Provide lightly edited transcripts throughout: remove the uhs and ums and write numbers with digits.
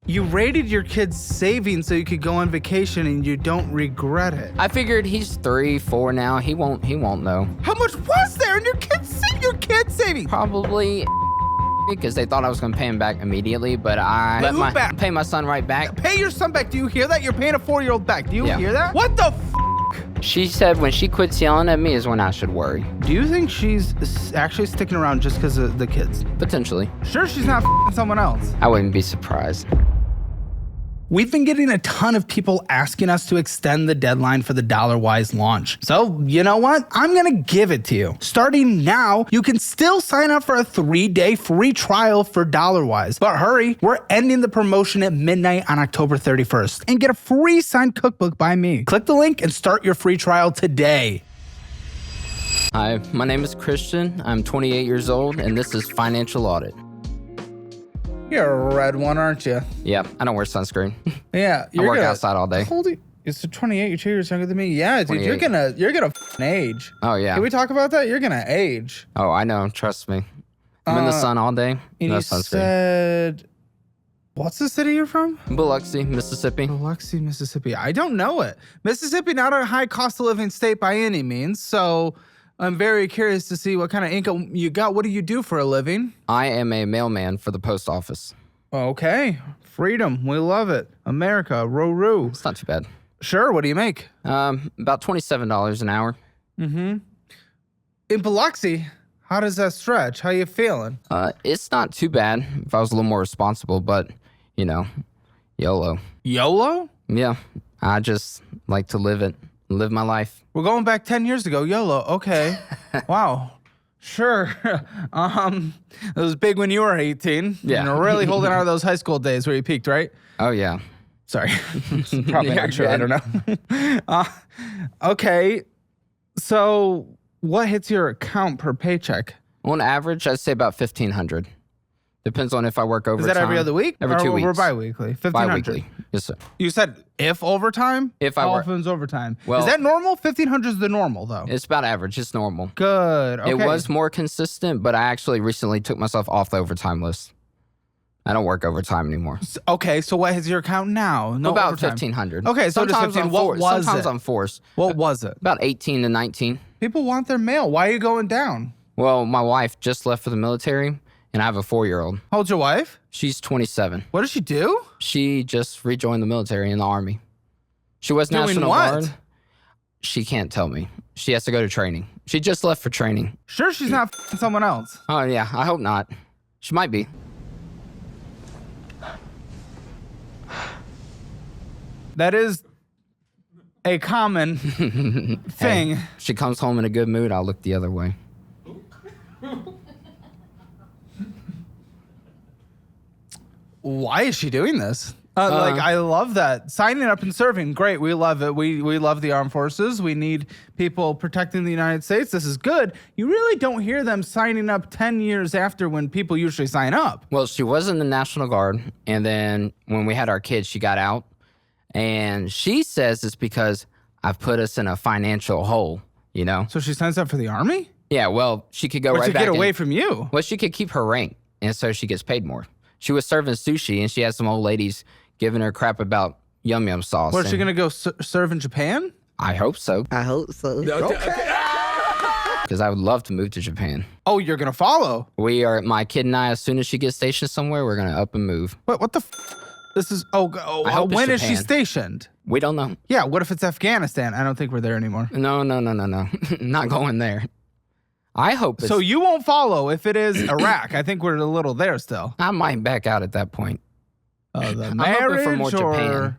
You raided your kid's savings so you could go on vacation and you don't regret it. I figured he's 3, 4 now. He won't know. How much was there in your kid's savings? Probably because they thought I was going to pay him back immediately, but I pay my son right back. Pay your son back. Do you hear that? You're paying a 4-year-old back. Do you hear that? What the She said when she quits yelling at me is when I should worry. Do you think she's actually sticking around just because of the kids? Potentially. Sure she's not someone else? I wouldn't be surprised. We've been getting a ton of people asking us to extend the deadline for the DollarWise launch. So, you know what? I'm gonna give it to you. Starting now, you can still sign up for a 3-day free trial for DollarWise. But hurry, we're ending the promotion at midnight on October 31st and get a free signed cookbook by me. Click the link and start your free trial today. Hi, my name is Christian. I'm 28 years old, and this is Financial Audit. You're a red one, aren't you? Yeah, I don't wear sunscreen. Yeah, I work outside all day. Holy, it's 28. You're 2 years younger than me. Yeah, dude, 28. you're gonna age. Oh yeah. Can we talk about that? You're gonna age. Oh, I know. Trust me. I'm in the sun all day. And No you sunscreen. said, what's the city you're from? Biloxi, Mississippi. Biloxi, Mississippi. I don't know it. Mississippi, not a high cost of living state by any means. So I'm very curious to see what kind of income you got. What do you do for a living? I am a mailman for the post office. Okay, freedom. We love it. America, roo. It's not too bad. Sure. What do you make? About $27 an hour. In Biloxi, how does that stretch? How you feeling? It's not too bad if I was a little more responsible, but you know, YOLO. YOLO? Yeah, I just like to live my life. We're going back 10 years ago. YOLO. Okay. Wow. Sure. It was big when you were 18. Yeah. You're really holding out of those high school days where you peaked, right? Oh yeah. Sorry. Probably not true. I don't know. Okay. So what hits your account per paycheck? On average, I'd say about $1,500. Depends on if I work overtime. Is that every other week? Every 2 weeks. Or bi-weekly? 1,500. Bi-weekly. Yes, sir. You said if overtime? If I How work. often is overtime? Well, is that normal? 1,500 is the normal, though. It's about average. It's normal. Good. Okay. It was more consistent, but I actually recently took myself off the overtime list. I don't work overtime anymore. Okay, so what hits your account now? No about overtime. 1,500. Okay, so sometimes just 15. What was sometimes it? I'm forced. What was it? About 18 to 19. People want their mail. Why are you going down? Well, my wife just left for the military, and I have a 4-year-old. How old's your wife? She's 27. What does she do? She just rejoined the military in the Army. She was Doing National what? Guard. She can't tell me. She has to go to training. She just left for training. Sure she's not someone else. Oh, yeah. I hope not. She might be. That is a common thing. Hey, she comes home in a good mood, I'll look the other way. Why is she doing this? I love that. Signing up and serving, great. We love it. We love the armed forces. We need people protecting the United States. This is good. You really don't hear them signing up 10 years after when people usually sign up. Well, she was in the National Guard, and then when we had our kids, she got out. And she says it's because I've put us in a financial hole, you know? So she signs up for the Army? Yeah, well, she could go But right to back get away in. from you. Well, she could keep her rank, and so she gets paid more. She was serving sushi, and she had some old ladies giving her crap about yum yum sauce. What, is she going to go serve in Japan? I hope so, I hope so. because I would love to move to Japan. Oh, you're going to follow? My kid and I, as soon as she gets stationed somewhere, we're going to up and move. What the This is, hope it's when is she Japan. stationed? We don't know. Yeah, what if it's Afghanistan? I don't think we're there anymore. No. Not going there. I hope it's... So you won't follow if it is Iraq. I think we're a little there still. I might back out at that point. The I'm marriage hoping for more Japan.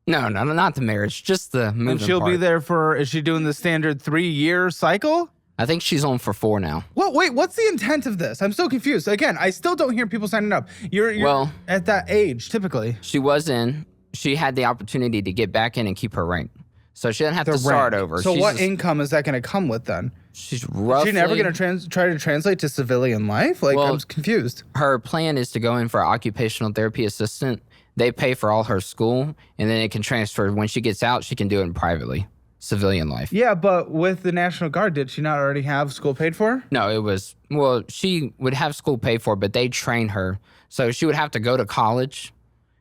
No, not the marriage, just the moving And she'll part. be there for, is she doing the standard 3-year cycle? I think she's on for 4 now. Well, wait, what's the intent of this? I'm so confused. Again, I still don't hear people signing up. You're Well, at that age, typically. She had the opportunity to get back in and keep her rank. So she doesn't have to start over. So She's what just- income is that going to come with then? She's Is roughly... she never going to try to translate to civilian life? Like, Well, I'm confused. Her plan is to go in for occupational therapy assistant. They pay for all her school, and then it can transfer. When she gets out, she can do it privately. Civilian life. Yeah, but with the National Guard, did she not already have school paid for? No, it was... Well, she would have school paid for, but they train her. So she would have to go to college,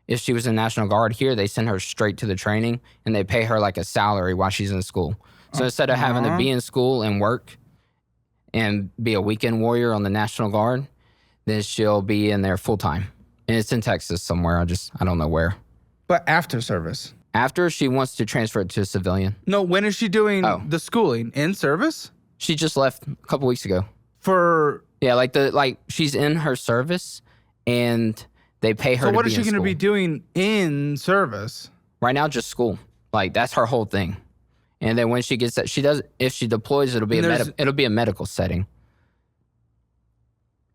if she was in National Guard here, they send her straight to the training and they pay her like a salary while she's in school. So instead of having to be in school and work and be a weekend warrior on the National Guard, then she'll be in there full time. And it's in Texas somewhere. I don't know where. But after service? After, she wants to transfer it to a civilian. No, when is she doing the schooling? In service? She just left a couple weeks ago. Yeah, like she's in her service and they pay her to be in school. So what is she going to be doing in service? Right now, just school. Like, that's her whole thing. And then when she gets that, if she deploys, it'll be a medical setting.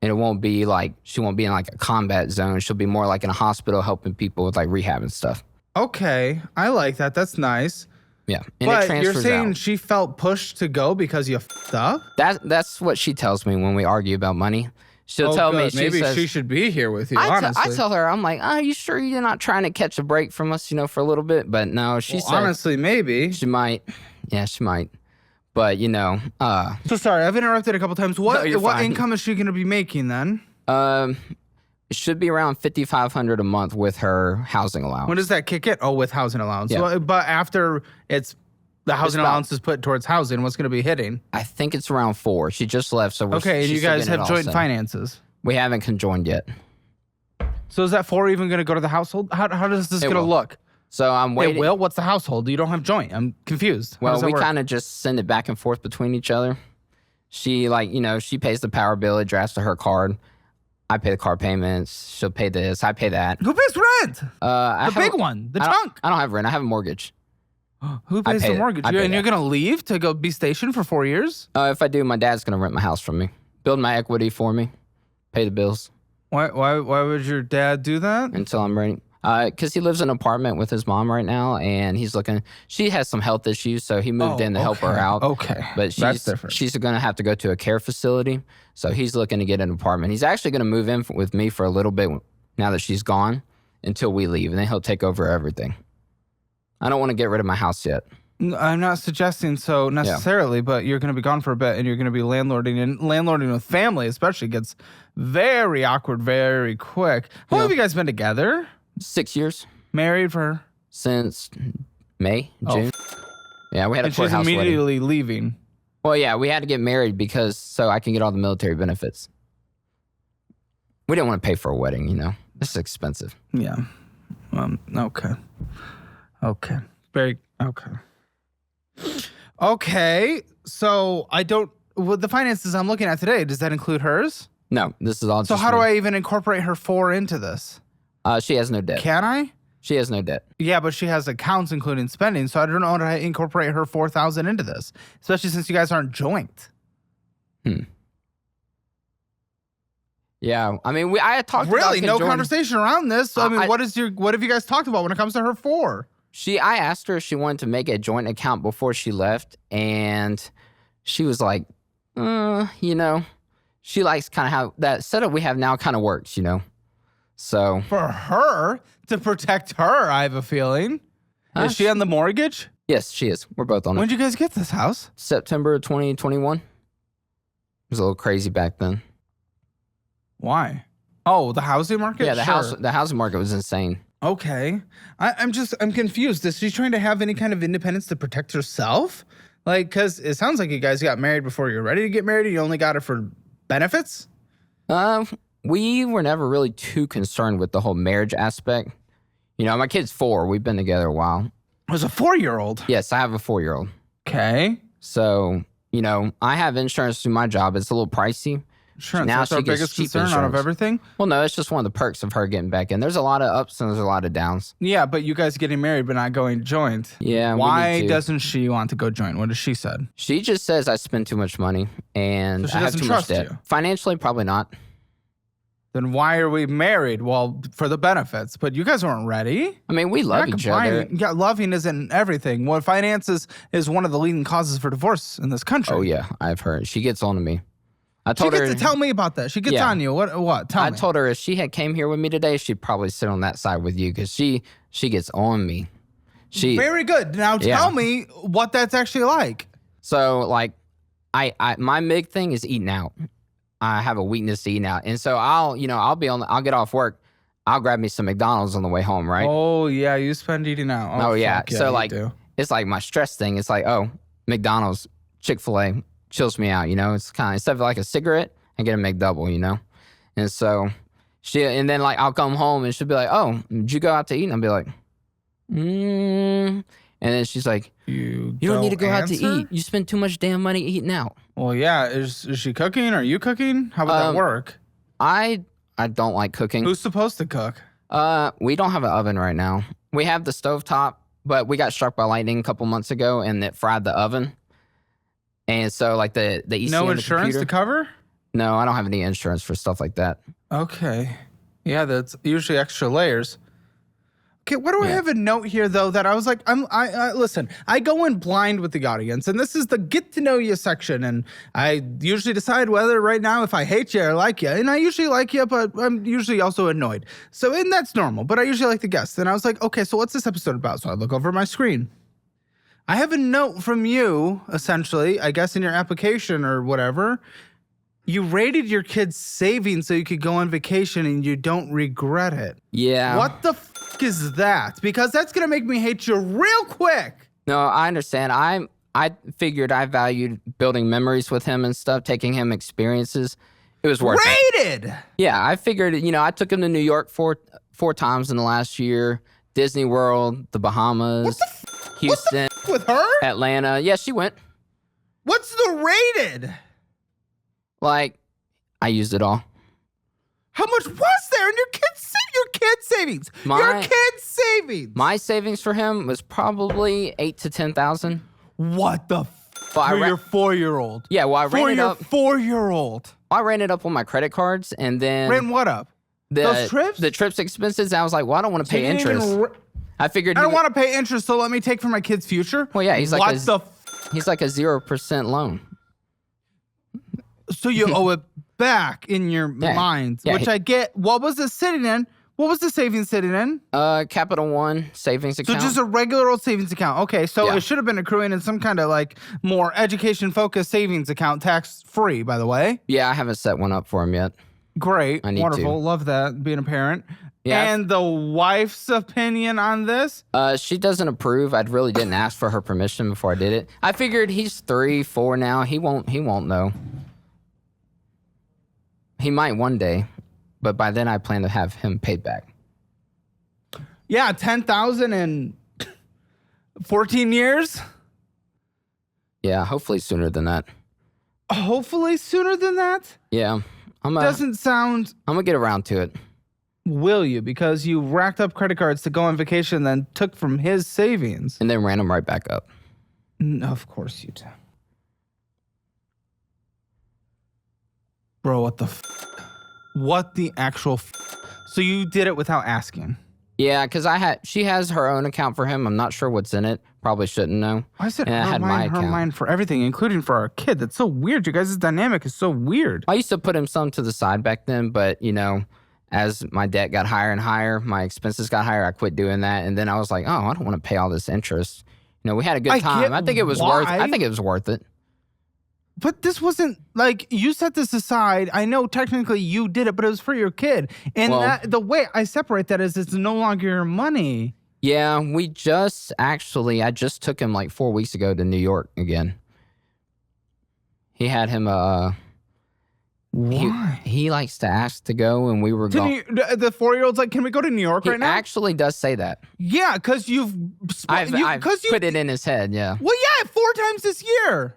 And it won't be like, she won't be in like a combat zone. She'll be more like in a hospital helping people with like rehab and stuff. Okay. I like that. That's nice. Yeah. And but it transfers you're saying out. She felt pushed to go because you f***ed up? That's what she tells me when we argue about money. She'll tell me, maybe says, she should be here with you, honestly. I tell her, I'm like, are you sure you're not trying to catch a break from us, for a little bit? But no, she said. Honestly, maybe. She might. Yeah, she might. But, So sorry, I've interrupted a couple times. What fine. income is she going to be making then? It should be around $5,500 a month with her housing allowance. When does that kick in? Oh, with housing allowance. Yeah. Well, but after the housing allowance is put towards housing, what's going to be hitting? I think it's around 4. She just left, so okay, and you guys have joint finances. We haven't conjoined yet. So is that 4 even going to go to the household? How does this going to look? So I'm waiting. It will? What's the household? You don't have joint. I'm confused. Well, we kind of just send it back and forth between each other. She she pays the power bill. It drafts to her card. I pay the car payments. She'll pay this. I pay that. Who pays rent? The big one. The chunk. I don't have rent. I have a mortgage. Who pays the mortgage? And you're going to leave to go be stationed for 4 years? If I do, my dad's going to rent my house from me. Build my equity for me. Pay the bills. Why would your dad do that? Until I'm ready. Because he lives in an apartment with his mom right now, and he's looking. She has some health issues, so he moved in to help her out. Okay, but that's different. She's going to have to go to a care facility, so he's looking to get an apartment. He's actually going to move in with me for a little bit now that she's gone until we leave, and then he'll take over everything. I don't want to get rid of my house yet. I'm not suggesting so necessarily, but you're going to be gone for a bit, and you're going to be landlording, and landlording with family especially gets very awkward very quick. How long have you guys been together? 6 years. Married for? Since May, June. Yeah, we had a courthouse wedding. She's immediately wedding. leaving. Well, yeah, we had to get married so I can get all the military benefits. We didn't want to pay for a wedding, This is expensive. Yeah. Okay. Okay. Very, okay. Okay, so the finances I'm looking at today, does that include hers? No, this is all So how do I even incorporate her 4 into this? She has no debt. Can I? She has no debt. Yeah, but she has accounts including spending, so I don't know how to incorporate her 4,000 into this, especially since you guys aren't joint. Yeah, I mean, I had talked really about no conversation around this. So, what have you guys talked about when it comes to her 4? I asked her if she wanted to make a joint account before she left, and she was like, she likes kind of how that setup we have now kind of works, So for her to protect her, I have a feeling. Is she on the mortgage? Yes, she is. We're both on it. When did you guys get this house? September 2021. It was a little crazy back then. Why? Oh, the housing market? Yeah, the housing market was insane. Okay. I'm confused. Is she trying to have any kind of independence to protect herself? Like, because it sounds like you guys got married before you're ready to get married. You only got it for benefits? We were never really too concerned with the whole marriage aspect. My kid's 4. We've been together a while. There's a 4-year-old? Yes, I have a 4-year-old. Okay. So, I have insurance through my job. It's a little pricey. Insurance, that's our biggest concern out of everything? Well, no, it's just one of the perks of her getting back in. There's a lot of ups and there's a lot of downs. Yeah, but you guys getting married but not going joint. Yeah, why doesn't she want to go joint? What has she said? She just says I spend too much money and I have too much debt. You. Financially, probably not. Then why are we married? Well, for the benefits. But you guys weren't ready. I mean, we love each other. Yeah, loving isn't everything. Well, finances is one of the leading causes for divorce in this country. Oh, yeah. I've heard. She gets on to me. I told her to tell me about that. She gets on you. What? Tell me. I told her if she had came here with me today, she'd probably sit on that side with you because she gets on me. Very good. Now tell me what that's actually like. So like, my big thing is eating out. I have a weakness to eating out, and so I'll get off work. I'll grab me some McDonald's on the way home, right? Oh, yeah, you spend eating out. Oh, yeah. Fuck So, you like, do. it's like my stress thing. It's like, oh, McDonald's, Chick-fil-A chills me out, you know? It's kind of, instead of like a cigarette, I get a McDouble, you know? And so and then like I'll come home and she'll be like, oh, did you go out to eat? And I'll be like, And then she's like, you don't need to go out to eat. You spend too much damn money eating out. Well, yeah. Is she cooking? Are you cooking? How would that work? I don't like cooking. Who's supposed to cook? We don't have an oven right now. We have the stovetop, but we got struck by lightning a couple months ago and it fried the oven. And so like the EC No and the insurance computer, to cover? No, I don't have any insurance for stuff like that. Okay. Yeah, that's usually extra layers. Okay, what do I have a note here though that I was like, I listen, I go in blind with the audience, and this is the get to know you section, and I usually decide whether right now if I hate you or like you, and I usually like you, but I'm usually also annoyed. So, and that's normal, but I usually like the guests. And I was like, okay, so what's this episode about? So I look over my screen. I have a note from you, essentially, I guess in your application or whatever. You rated your kids' savings so you could go on vacation and you don't regret it. Yeah. What the fuck is that? Because that's going to make me hate you real quick. No, I understand. I figured I valued building memories with him and stuff, taking him experiences. It was worth it. Rated! Yeah, I figured, I took him to New York four times in the last year. Disney World, the Bahamas, What the fuck? Houston, What the fuck with her? Atlanta. Yeah, she went. What's the rated? Like, I used it all. How much was there in your kids' savings? Your kids' savings. My savings for him was probably $8,000 to $10,000. What the For your 4-year-old? Yeah, well, I ran it up. 4-year-old. I ran it up on my credit cards, and then Ran what up? Those trips? The trips expenses. I was like, well, I don't want to pay interest. I figured I don't want to pay interest, so let me take from my kid's future. Well, yeah, he's like he's like a 0% loan. So you owe it back in your mind, which I get. What was it sitting in? What was the savings sitting in? Capital One savings account. So just a regular old savings account. Okay, so it should have been accruing in some kind of like more education-focused savings account, tax-free, by the way. Yeah, I haven't set one up for him yet. Great, I need wonderful, to. love that, being a parent. Yeah, and the wife's opinion on this? She doesn't approve. I really didn't ask for her permission before I did it. I figured he's 3, 4 now. He won't know. He might one day, but by then I plan to have him paid back. Yeah, 10,000 in 14 years? Yeah, hopefully sooner than that. Hopefully sooner than that? Yeah. Doesn't sound... I'm going to get around to it. Will you? Because you racked up credit cards to go on vacation, then took from his savings. And then ran them right back up. Of course you do. Bro, what the What the actual So you did it without asking? Yeah, because she has her own account for him. I'm not sure what's in it. Probably shouldn't know. I said and her mind for everything, including for our kid. That's so weird. You guys' dynamic is so weird. I used to put him some to the side back then, but, as my debt got higher and higher, my expenses got higher, I quit doing that. And then I was like, oh, I don't want to pay all this interest. We had a good time. I think it was worth it. But this wasn't like you set this aside. I know technically you did it, but it was for your kid. And the way I separate that is it's no longer your money. Yeah, I just took him like 4 weeks ago to New York again. He had him, why? He likes to ask to go, and we were going. The 4-year-old's like, can we go to New York right now? He actually does say that. Yeah, because I've put it in his head, yeah. Well, yeah, 4 times this year.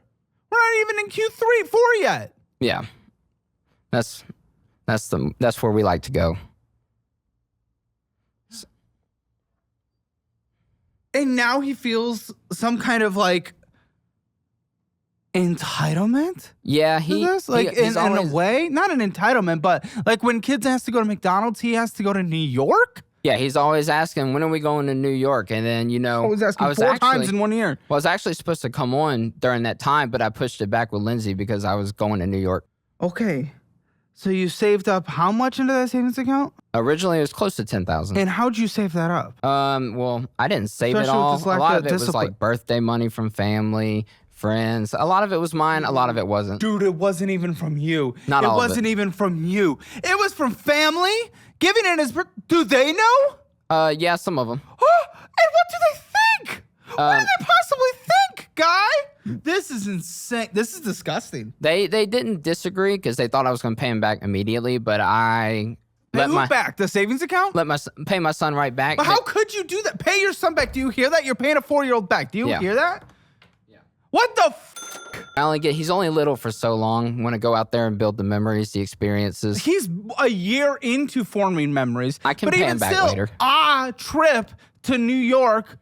We're not even in Q3, 4 yet. Yeah. That's where we like to go. And now he feels some kind of like entitlement? Yeah, in a way, not an entitlement, but like when kids has to go to McDonald's, he has to go to New York? Yeah, he's always asking, when are we going to New York? And then, I was asking 4 times in 1 year. Well, I was actually supposed to come on during that time, but I pushed it back with Lindsay because I was going to New York. Okay. So you saved up how much into that savings account? Originally, it was close to $10,000. And how'd you save that up? Well, I didn't save it all. A lot of it was like birthday money from family, friends. A lot of it was mine. A lot of it wasn't. Dude, it wasn't even from you. Not all of it. It wasn't even from you. It was from family. Giving it his... Do they know? Yeah, some of them. And what do they think? What do they possibly think, guy? This is insane. This is disgusting. They didn't disagree because they thought I was going to pay him back immediately, but I... back? The savings account? Pay my son right back. But how could you do that? Pay your son back. Do you hear that? You're paying a 4-year-old back. Do you hear that? Yeah. What the he's only little for so long. Want to go out there and build the memories, the experiences. He's a year into forming memories. I can pay him back later. A trip to New York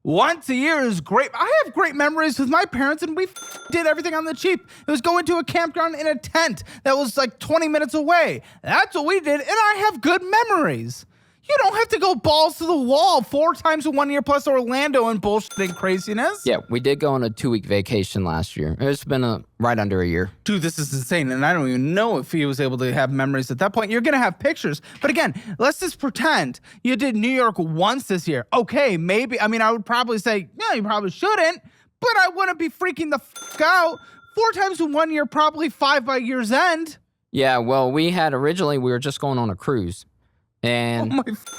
once a year is great. I have great memories with my parents, and we did everything on the cheap. It was going to a campground in a tent that was like 20 minutes away. That's what we did, and I have good memories. You don't have to go balls to the wall 4 times in 1 year plus Orlando and bullshit and craziness. Yeah, we did go on a 2-week vacation last year. It's been right under a year. Dude, this is insane, and I don't even know if he was able to have memories at that point. You're going to have pictures. But again, let's just pretend you did New York once this year. Okay, maybe. I mean, I would probably say, yeah, you probably shouldn't, but I wouldn't be freaking the out. 4 times in 1 year, probably 5 by year's end. Yeah, well, we were just going on a cruise. And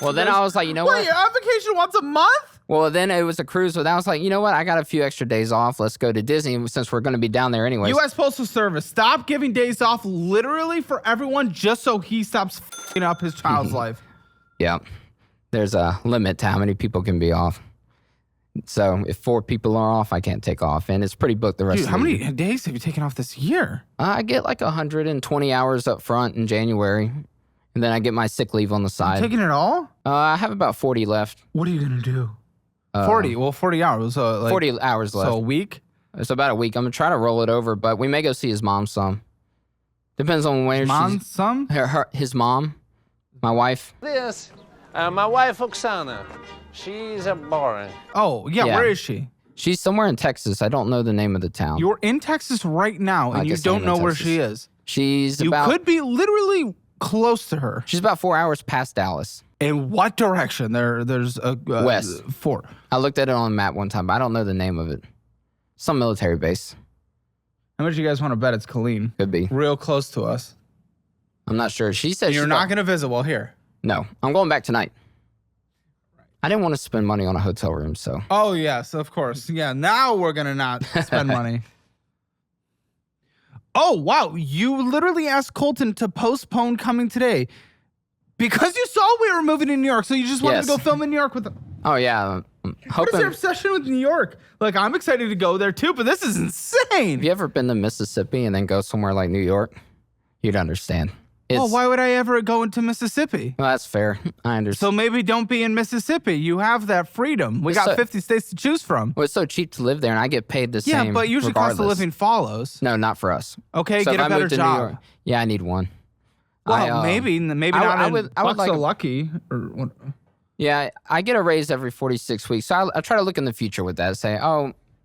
then I was like, you know what? You're on vacation once a month? Well, then it was a cruise, but I was like, you know what? I got a few extra days off. Let's go to Disney since we're going to be down there anyway. U.S. Postal Service, stop giving days off literally for everyone just so he stops f***ing up his child's life. Yeah. There's a limit to how many people can be off. So if 4 people are off, I can't take off. And it's pretty booked the rest of the year. year. How many days have you taken off this year? I get like 120 hours up front in January. And then I get my sick leave on the side. Taking it all? I have about 40 left. What are you going to do? 40? Well, 40 hours. 40 hours left. So a week? It's about a week. I'm going to try to roll it over, but we may go see his mom some. Depends on where Mom's some? His mom, my wife. My wife, Oksana. She's boring. Oh, yeah. Where is she? She's somewhere in Texas. I don't know the name of the town. You're in Texas right now, and you don't know where she is. You could be literally close to her. She's about 4 hours past Dallas. In what direction? There's a west. 4. I looked at it on a map one time, but I don't know the name of it. Some military base. How much you guys want to bet it's Colleen? Could be. Real close to us. I'm not sure. She said you're not going to visit while here. No, I'm going back tonight. I didn't want to spend money on a hotel room, so. Oh yes, of course. Yeah, now we're gonna not spend money. Oh, wow. You literally asked Colton to postpone coming today because you saw we were moving to New York, so you just wanted to go film in New York with them. Oh, yeah. What is your obsession with New York? Like, I'm excited to go there, too, but this is insane. Have you ever been to Mississippi and then go somewhere like New York? You'd understand. Why would I ever go into Mississippi? Well, that's fair. I understand. So maybe don't be in Mississippi. You have that freedom. We got 50 states to choose from. Well, it's so cheap to live there, and I get paid the same. Yeah, but usually cost of living follows. No, not for us. Okay, so get a better job. New York, yeah, I need one. Well, maybe not in Lucky. Yeah, I get a raise every 46 weeks. So I try to look in the future with that. Say,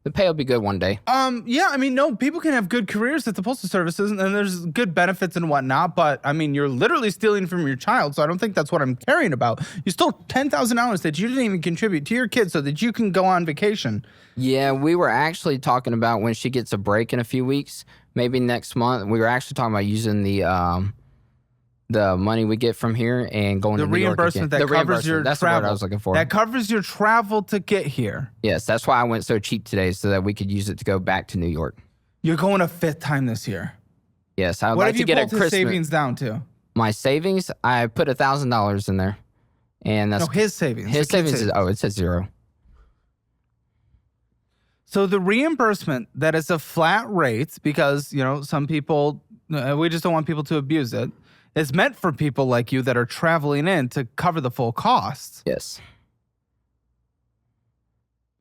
the pay will be good one day. Yeah, I mean, no, people can have good careers at the Postal Services, and there's good benefits and whatnot, but, I mean, you're literally stealing from your child, so I don't think that's what I'm caring about. You stole $10,000 that you didn't even contribute to your kid so that you can go on vacation. Yeah, we were actually talking about when she gets a break in a few weeks, maybe next month, we were actually talking about using the money we get from here and going to New York again. That covers your That's travel. The word I was looking for. That covers your travel to get here. Yes, that's why I went so cheap today, so that we could use it to go back to New York. You're going a 5th time this year. Yes, I would like to get a Christmas. What have you pulled his savings down to? My savings, I put $1,000 in there, and that's his savings. His savings is it says 0. So the reimbursement that is a flat rate because some people we just don't want people to abuse it. It's meant for people like you that are traveling in to cover the full costs. Yes.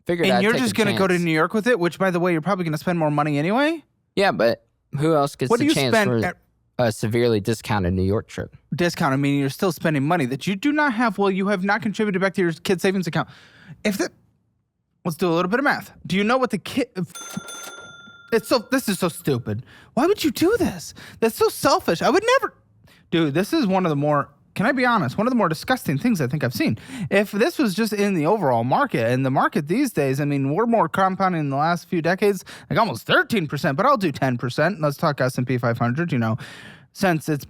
And you're just going to go to New York with it, which, by the way, you're probably going to spend more money anyway? Yeah, but who else gets the chance for a severely discounted New York trip? Discounted, meaning you're still spending money that you do not have. Well, you have not contributed back to your kid's savings account. Let's do a little bit of math. Do you know what the kid... This is so stupid. Why would you do this? That's so selfish. I would never... Dude, this is one of the more, can I be honest, one of the more disgusting things I think I've seen. If this was just in the overall market, and the market these days, I mean, we're more compounding in the last few decades, like almost 13%, but I'll do 10%. Let's talk S&P 500, since it's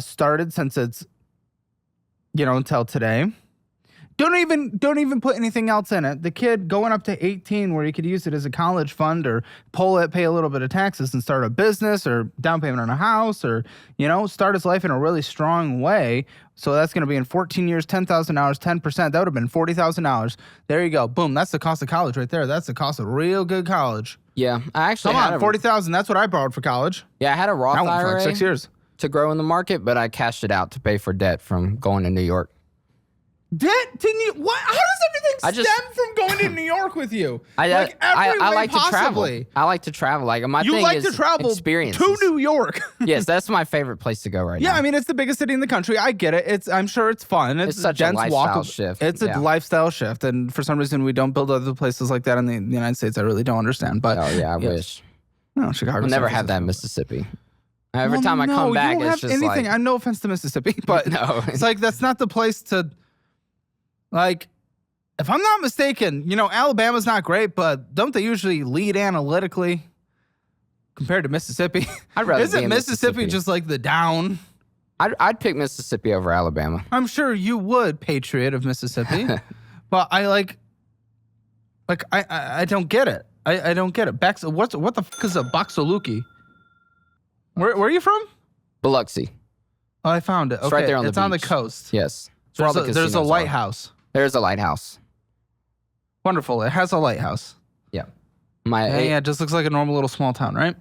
started, since it's until today. Don't even put anything else in it. The kid going up to 18 where he could use it as a college fund or pull it, pay a little bit of taxes and start a business or down payment on a house or, start his life in a really strong way. So that's going to be in 14 years, $10,000, 10%. That would have been $40,000. There you go. Boom. That's the cost of college right there. That's the cost of real good college. Yeah. I actually Come on, $40,000. That's what I borrowed for college. Yeah, I had a Roth I went for IRA like 6 years. to grow in the market, but I cashed it out to pay for debt from going to New York. Debt to New What? How does everything stem from going to New York with you? I like to travel. I like to travel. Like my you thing like is to travel experiences. to New York. Yes, that's my favorite place to go right now. Yeah, I mean it's the biggest city in the country. I get it. I'm sure it's fun. It's such dense a lifestyle shift. It's a lifestyle shift, and for some reason we don't build other places like that in the United States. I really don't understand. But oh yeah, I wish. No, Chicago. We'll never have that in Mississippi. Every time I come back, you don't it's have just anything. like No offense to Mississippi, but no. It's like that's not the place to. Like, if I'm not mistaken, Alabama's not great, but don't they usually lead analytically compared to Mississippi? I'd rather Isn't be in Mississippi just like the down? I'd pick Mississippi over Alabama. I'm sure you would, patriot of Mississippi, but I don't get it. I don't get it. What the fuck is a Boxaluki? Where are you from? Biloxi. Oh, I found it. Okay. It's right there on the It's on the beach. coast. Yes. There's a lighthouse. There's a lighthouse. Wonderful. It has a lighthouse. Yeah. It just looks like a normal little small town, right?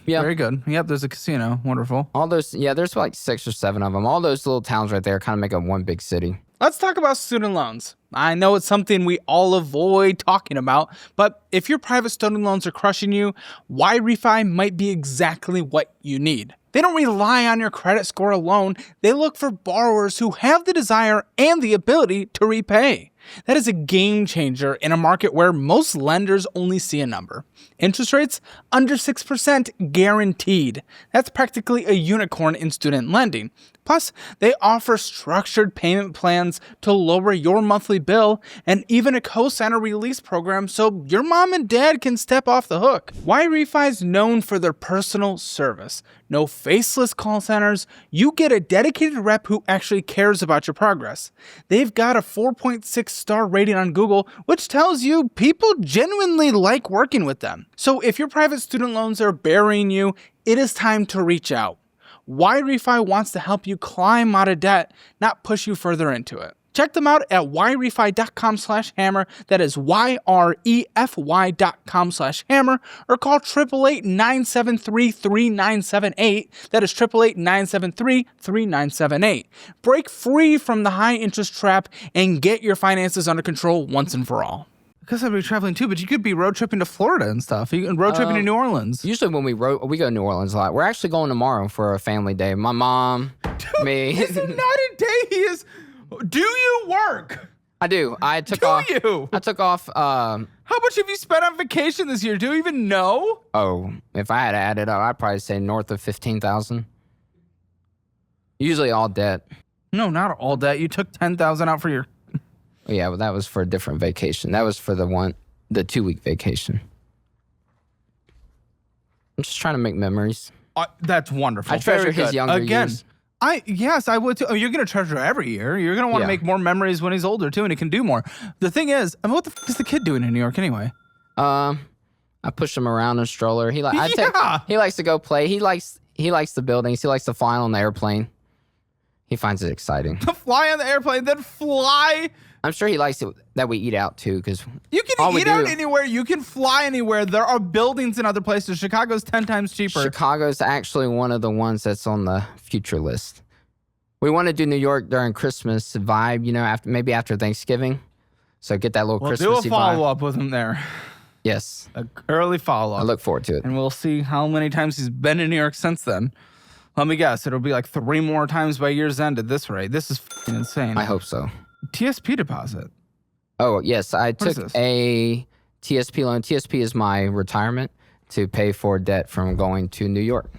Yeah. Very good. Yep, there's a casino. Wonderful. All those, there's like 6 or 7 of them. All those little towns right there kind of make up one big city. Let's talk about student loans. I know it's something we all avoid talking about, but if your private student loans are crushing you, Y-Refi might be exactly what you need. They don't rely on your credit score alone. They look for borrowers who have the desire and the ability to repay. That is a game changer in a market where most lenders only see a number. Interest rates under 6% guaranteed. That's practically a unicorn in student lending. Plus, they offer structured payment plans to lower your monthly bill and even a co-signer release program so your mom and dad can step off the hook. Y-Refi is known for their personal service. No faceless call centers. You get a dedicated rep who actually cares about your progress. They've got a 4.6 star rating on Google, which tells you people genuinely like working with them. So if your private student loans are burying you, it is time to reach out. Y-Refi wants to help you climb out of debt, not push you further into it. Check them out at yrefi.com/hammer. That is YREFY.com/hammer, or call 888-973-3978. That is 888-973-3978. Break free from the high interest trap and get your finances under control once and for all. Because I'd be traveling too, but you could be road tripping to Florida and stuff. You can road tripping to New Orleans. Usually when we go to New Orleans a lot. We're actually going tomorrow for a family day. My mom, me. It's not a day. He is. Do you work? I do. I took off. How much have you spent on vacation this year? Do you even know? Oh, if I had to add it up, I'd probably say north of 15,000. Usually all debt. No, not all debt. You took 10,000 out for your. Yeah, well, that was for a different vacation. That was for the 2-week vacation. I'm just trying to make memories. That's wonderful. I treasure his younger years. Yes, I would too. Oh, you're gonna treasure every year. You're gonna want to make more memories when he's older too, and he can do more. The thing is, what the is the kid doing in New York anyway? I push him around in a stroller. He likes to go play. He likes the buildings. He likes to fly on the airplane. He finds it exciting. To fly on the airplane, then fly. I'm sure he likes it that we eat out too, because you can eat out anywhere. You can fly anywhere. There are buildings in other places. Chicago's 10 times cheaper. Chicago's actually one of the ones that's on the future list. We want to do New York during Christmas vibe, maybe after Thanksgiving. So get that little Christmassy vibe. Do a follow-up with him there. Yes. An early follow-up. I look forward to it. And we'll see how many times he's been in New York since then. Let me guess. It'll be like 3 more times by year's end at this rate. This is f***ing insane. I hope so. TSP deposit. Oh, yes. I took a TSP loan. TSP is my retirement to pay for debt from going to New York.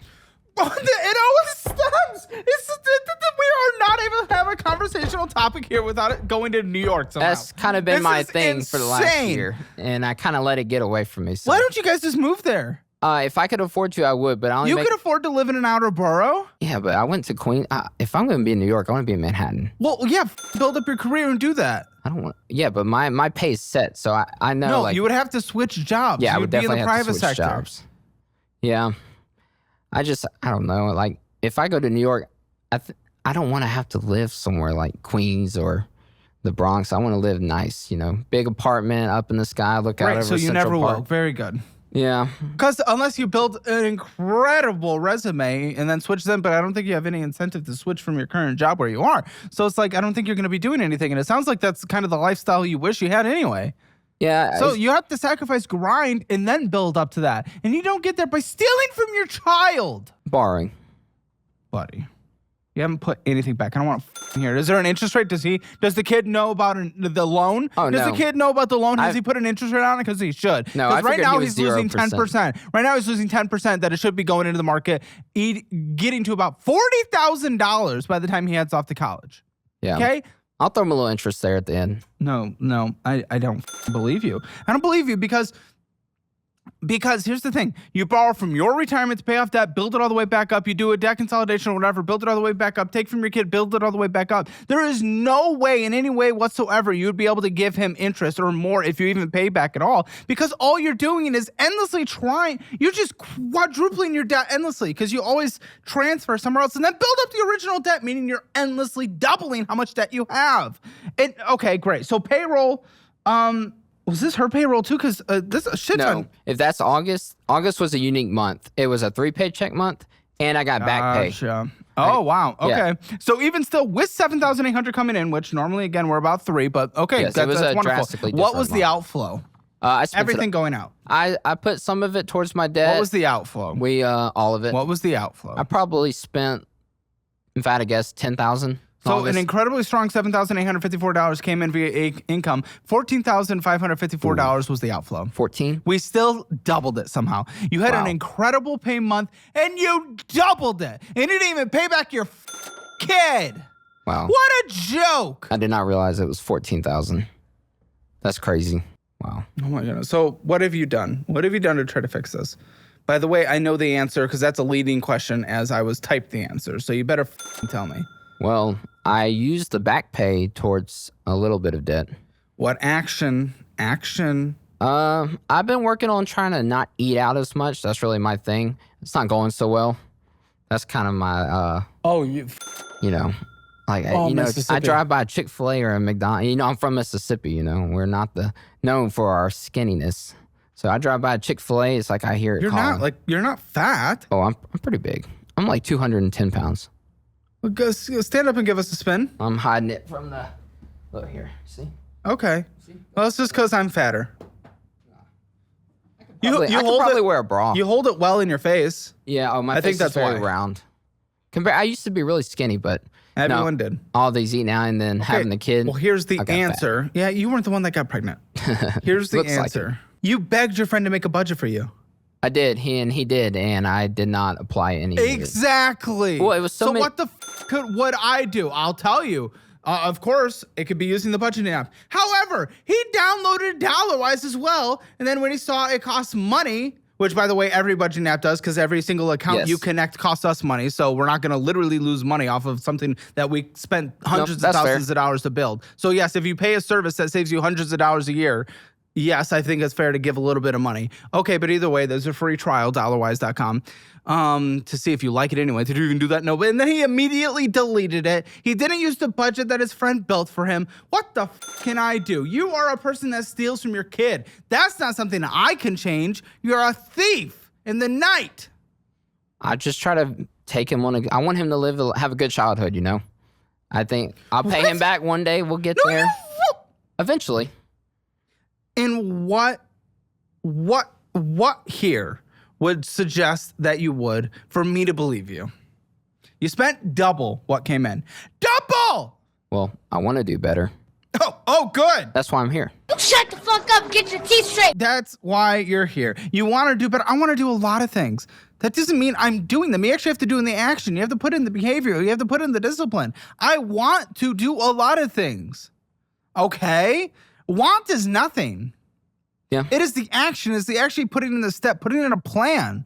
It always stems. We are not able to have a conversational topic here without it going to New York somehow. That's kind of been my thing for the last year, and I kind of let it get away from me. So. Why don't you guys just move there? If I could afford to, I would, but I only You make... could afford to live in an outer borough? Yeah, but I went to Queens. If I'm going to be in New York, I want to be in Manhattan. Well, yeah, build up your career and do that. I don't want... Yeah, but my pay is set, so I know, No, like... you would have to switch jobs. Yeah, I You'd would be in definitely the have to private switch sector. jobs. Yeah. I don't know. Like, if I go to New York, I don't want to have to live somewhere like Queens or the Bronx. I want to live nice, you know, big apartment up in the sky, look out over So you Central never Park. will. Very good. Yeah. Because unless you build an incredible resume and then switch them, but I don't think you have any incentive to switch from your current job where you are. So it's like, I don't think you're going to be doing anything. And it sounds like that's kind of the lifestyle you wish you had anyway. Yeah. So you have to sacrifice grind and then build up to that. And you don't get there by stealing from your child. Borrowing. Buddy, you haven't put anything back. I don't want to hear it. Is there an interest rate? Does the kid know about the loan? Oh, Does no. the kid know about the loan? Has he put an interest rate on it? Because he should. No, I Because right figured now he was he's losing 0%. 10%. Right now he's losing 10% that it should be going into the market, getting to about $40,000 by the time he heads off to college. Yeah. Okay? I'll throw him a little interest there at the end. No, I don't believe you. I don't believe you because here's the thing. You borrow from your retirement to pay off debt, build it all the way back up. You do a debt consolidation or whatever, build it all the way back up, take from your kid, build it all the way back up. There is no way in any way whatsoever you would be able to give him interest or more if you even pay back at all, because all you're doing is endlessly trying. You're just quadrupling your debt endlessly because you always transfer somewhere else and then build up the original debt, meaning you're endlessly doubling how much debt you have. And okay, great. So payroll, was this her payroll too? Because this is a shit ton. No, if that's August was a unique month. It was a 3 paycheck month, and I got back pay. Gotcha. Oh, wow. Okay. Yeah. So even still, with 7,800 coming in, which normally, again, we're about 3, but okay, Yes, it was that's a wonderful. drastically What was different the month. outflow? I spent Everything going out. I put some of it towards my debt. What was the outflow? All of it. What was the outflow? I probably spent, if I had to guess, $10,000. So an incredibly strong $7,854 came in via income. $14,554 was the outflow. 14. We still doubled it somehow. You had an incredible pay month, and you doubled it. And you didn't even pay back your kid. Wow. What a joke. I did not realize it was 14,000. That's crazy. Wow. Oh my goodness. So what have you done? What have you done to try to fix this? By the way, I know the answer because that's a leading question as I was typed the answer. So you better tell me. Well, I used the back pay towards a little bit of debt. What action? I've been working on trying to not eat out as much. That's really my thing. It's not going so well. That's kind of my, you know, like, I drive by a Chick-fil-A or a McDonald's. You know, I'm from Mississippi, you know. We're not known for our skinniness. So I drive by a Chick-fil-A. It's like I hear it calling. You're not fat. Oh, I'm pretty big. I'm like 210 pounds. Well, go stand up and give us a spin. I'm hiding it from the... Look here. See? Okay. Well, it's just because I'm fatter. I could probably wear a bra. You hold it well in your face. Yeah. Oh, my face is very round. I used to be really skinny, but everyone did. All these eating out and then having the kid. Well, here's the answer. Fat. Yeah, you weren't the one that got pregnant. Here's the answer. Like you begged your friend to make a budget for you. I did. He did, and I did not apply any. Exactly. Well, it was so many... what the would I do? I'll tell you. Of course, it could be using the budgeting app. However, he downloaded DollarWise as well, and then when he saw it costs money, which, by the way, every budgeting app does, because every single account you connect costs us money, so we're not going to literally lose money off of something that we spent hundreds of thousands of dollars to build. So yes, if you pay a service that saves you hundreds of dollars a year, yes, I think it's fair to give a little bit of money. Okay, but either way, there's a free trial, dollarwise.com, to see if you like it anyway. Did you even do that? No. And then he immediately deleted it. He didn't use the budget that his friend built for him. What the can I do? You are a person that steals from your kid. That's not something I can change. You're a thief in the night. I just try to take him on I want him to have a good childhood, you know? I think I'll pay him back one day. We'll get there. Eventually. And what here would suggest that you would for me to believe you? You spent double what came in. Double! Well, I want to do better. Oh, good. That's why I'm here. Shut the fuck up. Get your teeth straight. That's why you're here. You want to do better. I want to do a lot of things. That doesn't mean I'm doing them. You actually have to do in the action. You have to put in the behavior. You have to put in the discipline. I want to do a lot of things. Okay? Want is nothing. Yeah. It is the action. It's the actually putting in the step, putting in a plan,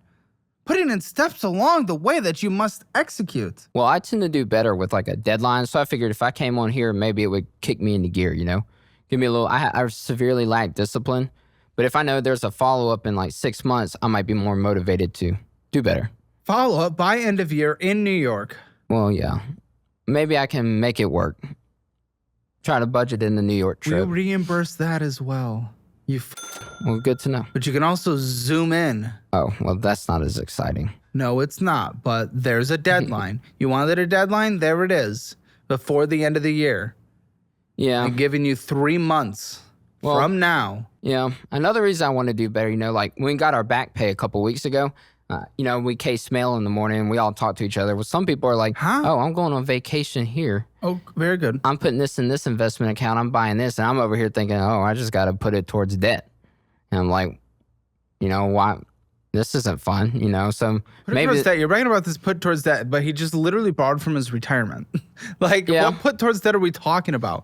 putting in steps along the way that you must execute. Well, I tend to do better with like a deadline. So I figured if I came on here, maybe it would kick me into gear, Give me a little, I severely lack discipline. But if I know there's a follow-up in like 6 months, I might be more motivated to do better. Follow-up by end of year in New York. Well, yeah. Maybe I can make it work. Try to budget in the New York trip. We reimburse that as well. Well, good to know. But you can also zoom in. Oh, well, that's not as exciting. No, it's not, but there's a deadline. You wanted a deadline? There it is. Before the end of the year. Yeah. I'm giving you 3 months from now. Yeah. Another reason I want to do better, like when we got our back pay a couple weeks ago, we case mail in the morning and we all talk to each other. Well, some people are like, oh, I'm going on vacation here. Oh, very good. I'm putting this in this investment account. I'm buying this. And I'm over here thinking, oh, I just got to put it towards debt. And I'm like, why? This isn't fun, So maybe towards debt. You're bragging about this put towards debt, but he just literally borrowed from his retirement. What put towards debt are we talking about?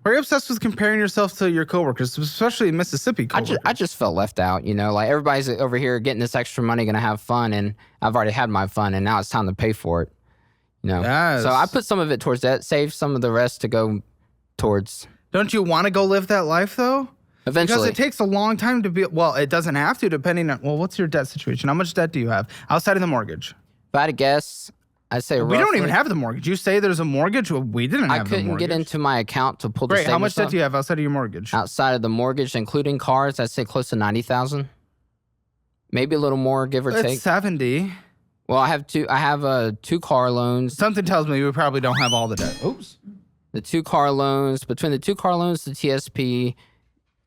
Are you obsessed with comparing yourself to your coworkers, especially in Mississippi coworkers? I just felt left out, Like everybody's over here getting this extra money, going to have fun, and I've already had my fun, and now it's time to pay for it, Yes. So I put some of it towards that, save some of the rest to go towards. Don't you want to go live that life, though? Eventually. Because it takes a long time to be, well, it doesn't have to, depending on, what's your debt situation? How much debt do you have outside of the mortgage? If I had to guess, I'd say We don't even have the mortgage. You say there's a mortgage? Well, we didn't have the mortgage. I couldn't get into my account to pull the Great. How much statements debt do you have outside of your mortgage? Outside of the mortgage, including cars, I'd say close to $90,000. Maybe a little more, give or take. It's 70. Well, I have two car loans. Something tells me we probably don't have all the debt. Oops. The 2 car loans, between the 2 car loans, the TSP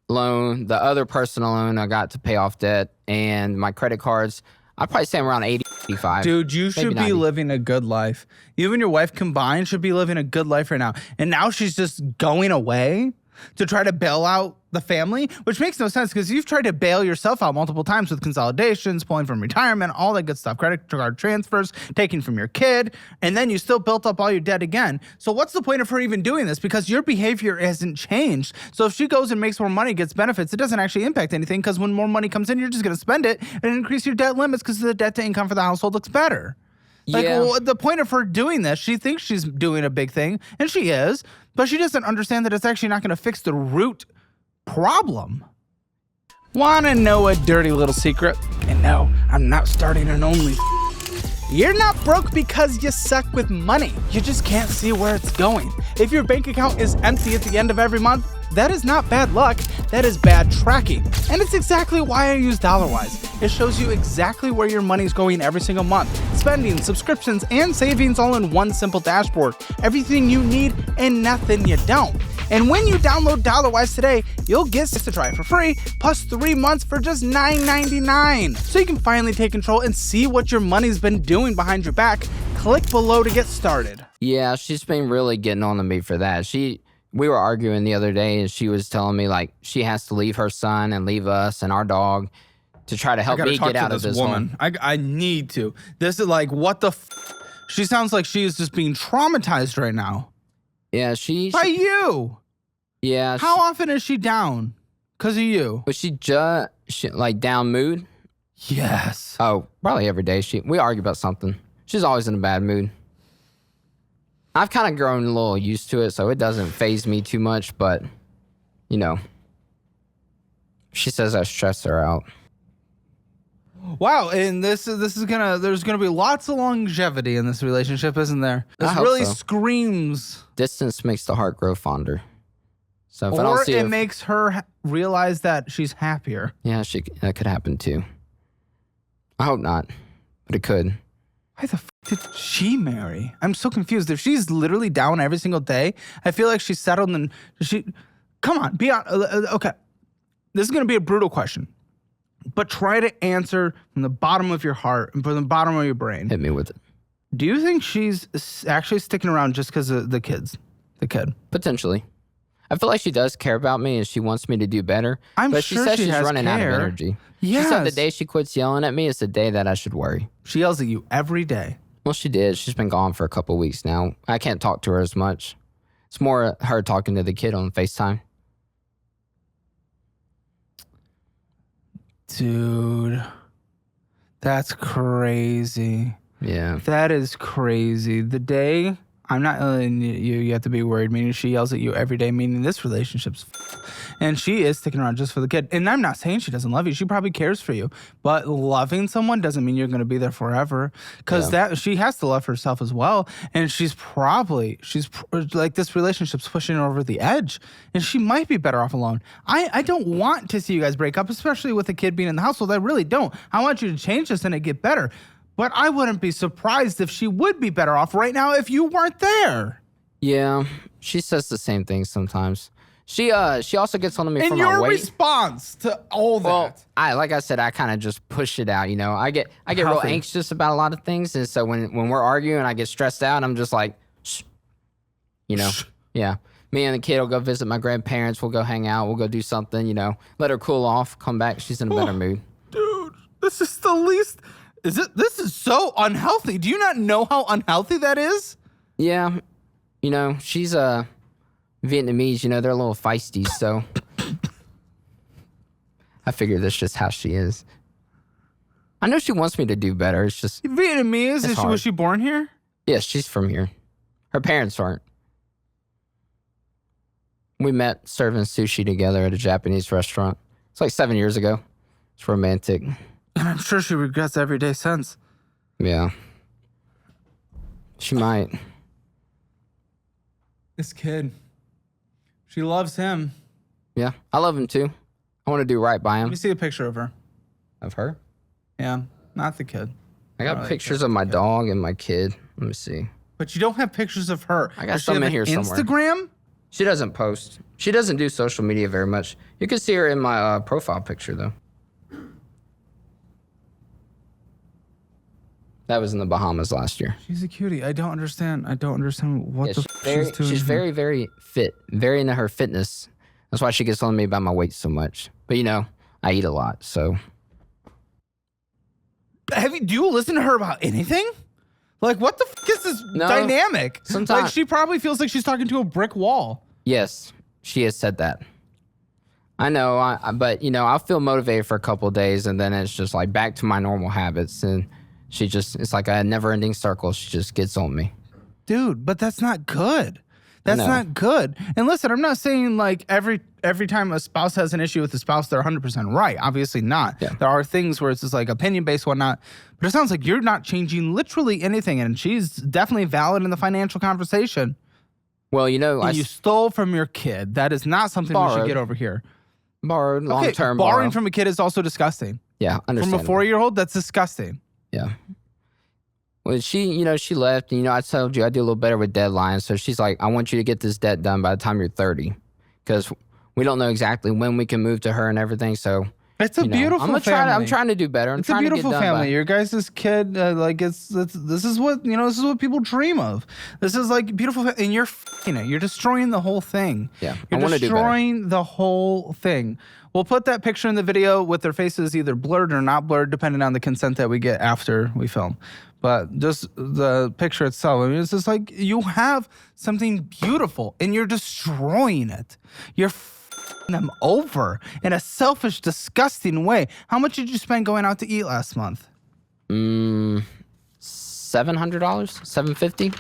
loan, the other personal loan I got to pay off debt, and my credit cards, I'd probably say I'm around 80, 85. Dude, you should be 90. living a good life. You and your wife combined should be living a good life right now. And now she's just going away to try to bail out the family, which makes no sense because you've tried to bail yourself out multiple times with consolidations, pulling from retirement, all that good stuff, credit card transfers, taking from your kid, and then you still built up all your debt again. So what's the point of her even doing this? Because your behavior hasn't changed. So if she goes and makes more money, gets benefits, it doesn't actually impact anything because when more money comes in, you're just going to spend it and increase your debt limits because the debt to income for the household looks better. The point of her doing this, she thinks she's doing a big thing, and she is, but she doesn't understand that it's actually not going to fix the root problem. Want to know a dirty little secret? And no, I'm not starting an only. You're not broke because you suck with money. You just can't see where it's going. If your bank account is empty at the end of every month, that is not bad luck, that is bad tracking. And it's exactly why I use DollarWise. It shows you exactly where your money's going every single month. Spending, subscriptions, and savings all in one simple dashboard. Everything you need and nothing you don't. And when you download DollarWise today, you'll get to try it for free, plus 3 months for just $9.99. So you can finally take control and see what your money's been doing behind your back. Click below to get started. Yeah, she's been really getting on to me for that. We were arguing the other day, and she was telling me, like, she has to leave her son and leave us and our dog to try to help me get out of this woman. I need to. This is like, what the She sounds like she is just being traumatized right now. Yeah, By you. Yeah. How often is she down? Because of you. Was she like down mood? Yes. Oh, probably every day. We argue about something. She's always in a bad mood. I've kind of grown a little used to it, so it doesn't faze me too much, but, she says I stress her out. Wow, and there's gonna be lots of longevity in this relationship, isn't there? This really screams. Distance makes the heart grow fonder. So if I don't see it makes her realize that she's happier. Yeah, that could happen too. I hope not, but it could. Why the did she marry? I'm so confused. If she's literally down every single day, I feel like she's settled and come on, be honest. Okay, this is gonna be a brutal question, but try to answer from the bottom of your heart and from the bottom of your brain. Hit me with it. Do you think she's actually sticking around just because of the kid? Potentially. I feel like she does care about me and she wants me to do better. But she says she's running out of energy. Yes. She said the day she quits yelling at me is the day that I should worry. She yells at you every day. Well, she did. She's been gone for a couple of weeks now. I can't talk to her as much. It's more her talking to the kid on FaceTime. Dude, that's crazy. Yeah. That is crazy. The day I'm not you have to be worried, meaning she yells at you every day, meaning this relationship's and she is sticking around just for the kid. And I'm not saying she doesn't love you. She probably cares for you. But loving someone doesn't mean you're going to be there forever, because she has to love herself as well. And she's like, this relationship's pushing her over the edge, and she might be better off alone. I don't want to see you guys break up, especially with a kid being in the household. I really don't. I want you to change this and it get better. But I wouldn't be surprised if she would be better off right now if you weren't there. Yeah, she says the same thing sometimes. She also gets on to me for my weight. And your response to all that. Well, like I said, I kind of just push it out. You know, I get real anxious about a lot of things, and so when we're arguing, I get stressed out. I'm just like, shh. You know, yeah. Me and the kid will go visit my grandparents. We'll go hang out. We'll go do something. You know, let her cool off. Come back. She's in a better mood. Dude, this is the least. This is so unhealthy. Do you not know how unhealthy that is? Yeah. You know, she's Vietnamese, you know, they're a little feisty, so I figure that's just how she is. I know she wants me to do better. It's just Vietnamese? Was she born here? Yes, she's from here. Her parents aren't. We met serving sushi together at a Japanese restaurant. It's like 7 years ago. It's romantic. And I'm sure she regrets every day since. Yeah. She might. This kid. She loves him. Yeah, I love him too. I want to do right by him. Let me see a picture of her. Of her? Yeah, not the kid. I got pictures of my dog and my kid. Let me see. But you don't have pictures of her. I got some in here somewhere. Instagram? She doesn't post. She doesn't do social media very much. You can see her in my profile picture, though. That was in the Bahamas last year. She's a cutie. I don't understand what the she's doing. She's very, very fit. Very into her fitness. That's why she gets on me about my weight so much. But, you know, I eat a lot, so. Do you listen to her about anything? Like, what the is this dynamic? Sometimes. Like, she probably feels like she's talking to a brick wall. Yes, she has said that. I know, but, you know, I'll feel motivated for a couple of days, and then it's just like back to my normal habits, and it's like a never-ending circle. She just gets on me. Dude, but that's not good. That's not good. And listen, I'm not saying like every time a spouse has an issue with the spouse, they're 100% right. Obviously not. Yeah. There are things where it's just like opinion-based, whatnot. But it sounds like you're not changing literally anything, and she's definitely valid in the financial conversation. Well, you know, you stole from your kid. That is not something we should get over here. Borrowed, long-term borrowing from a kid is also disgusting. Yeah, understandable. From a 4-year-old, that's disgusting. Yeah. Well, she left, and, I told you I do a little better with deadlines. So she's like, I want you to get this debt done by the time you're 30, because we don't know exactly when we can move to her and everything. So it's a beautiful family. I'm trying to do better. It's a beautiful family. Your guys' kid, this is what people dream of. This is like beautiful, and you're you're destroying the whole thing. Yeah, you're destroying the whole thing. We'll put that picture in the video with their faces either blurred or not blurred, depending on the consent that we get after we film. But just the picture itself, I mean, it's just like you have something beautiful and you're destroying it. You're them over in a selfish, disgusting way. How much did you spend going out to eat last month? $700, $750.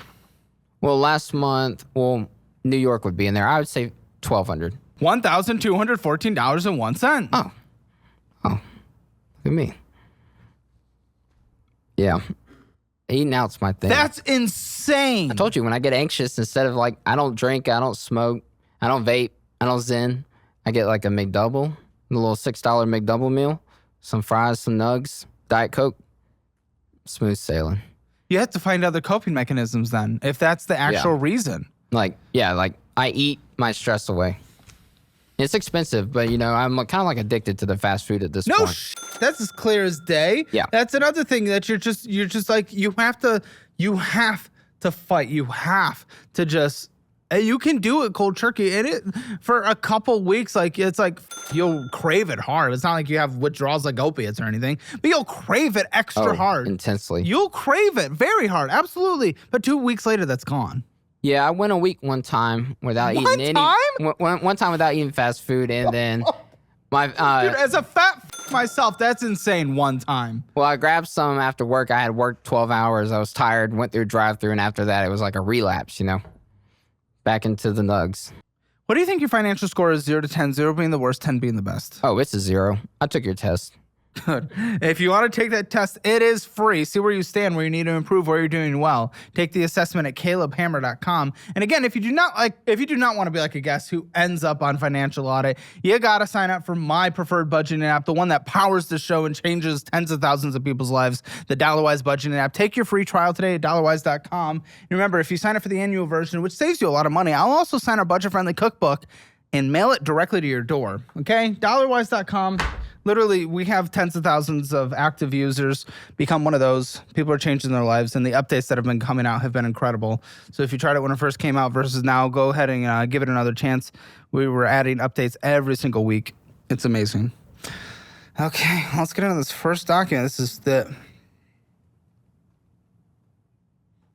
Well, last month, New York would be in there. I would say $1,200. $1,214.01. Oh, look at me. Yeah. Eating out's my thing. That's insane. I told you, when I get anxious, instead of like, I don't drink, I don't smoke, I don't vape, I don't zen, I get like a McDouble, a little $6 McDouble meal, some fries, some nugs, Diet Coke, smooth sailing. You have to find other coping mechanisms then, if that's the actual reason. Like I eat my stress away. It's expensive, but I'm kind of like addicted to the fast food at this point. That's as clear as day. Yeah. That's another thing that you're just like, you have to fight. You have to just, you can do it cold turkey, and it for a couple weeks, like it's like you'll crave it hard. It's not like you have withdrawals like opiates or anything, but you'll crave it extra hard. Intensely. You'll crave it very hard. Absolutely. But 2 weeks later, that's gone. Yeah, I went a week one time without eating one time without eating fast food, and then my dude, as a fat myself. That's insane one time. Well, I grabbed some after work. I had worked 12 hours. I was tired, went through drive-thru, and after that, it was like a relapse, back into the nugs. What do you think your financial score is 0 to 10, 0 being the worst, 10 being the best? Oh, it's a 0. I took your test. Good. If you want to take that test, it is free. See where you stand, where you need to improve, where you're doing well. Take the assessment at calebhammer.com. And again, if you do not want to be like a guest who ends up on Financial Audit, you got to sign up for my preferred budgeting app, the one that powers the show and changes tens of thousands of people's lives, the DollarWise budgeting app. Take your free trial today at dollarwise.com. And remember, if you sign up for the annual version, which saves you a lot of money, I'll also sign our budget-friendly cookbook and mail it directly to your door. Okay? dollarwise.com. Literally, we have tens of thousands of active users. Become one of those. People are changing their lives, and the updates that have been coming out have been incredible. So if you tried it when it first came out versus now, go ahead and give it another chance. We were adding updates every single week. It's amazing. Okay, let's get into this first document. This is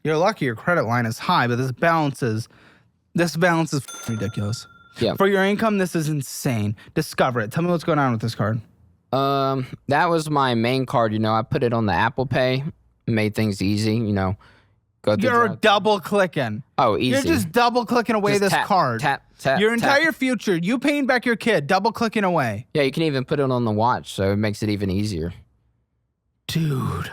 you're lucky your credit line is high, but this balance is ridiculous. Yeah. For your income, this is insane. Discover it. Tell me what's going on with this card. That was my main card. I put it on the Apple Pay, made things easy. Go through. You're double clicking. Oh, easy. You're just double clicking away Just this card. Tap. Your entire future, you paying back your kid, double clicking away. Yeah, you can even put it on the watch, so it makes it even easier. Dude.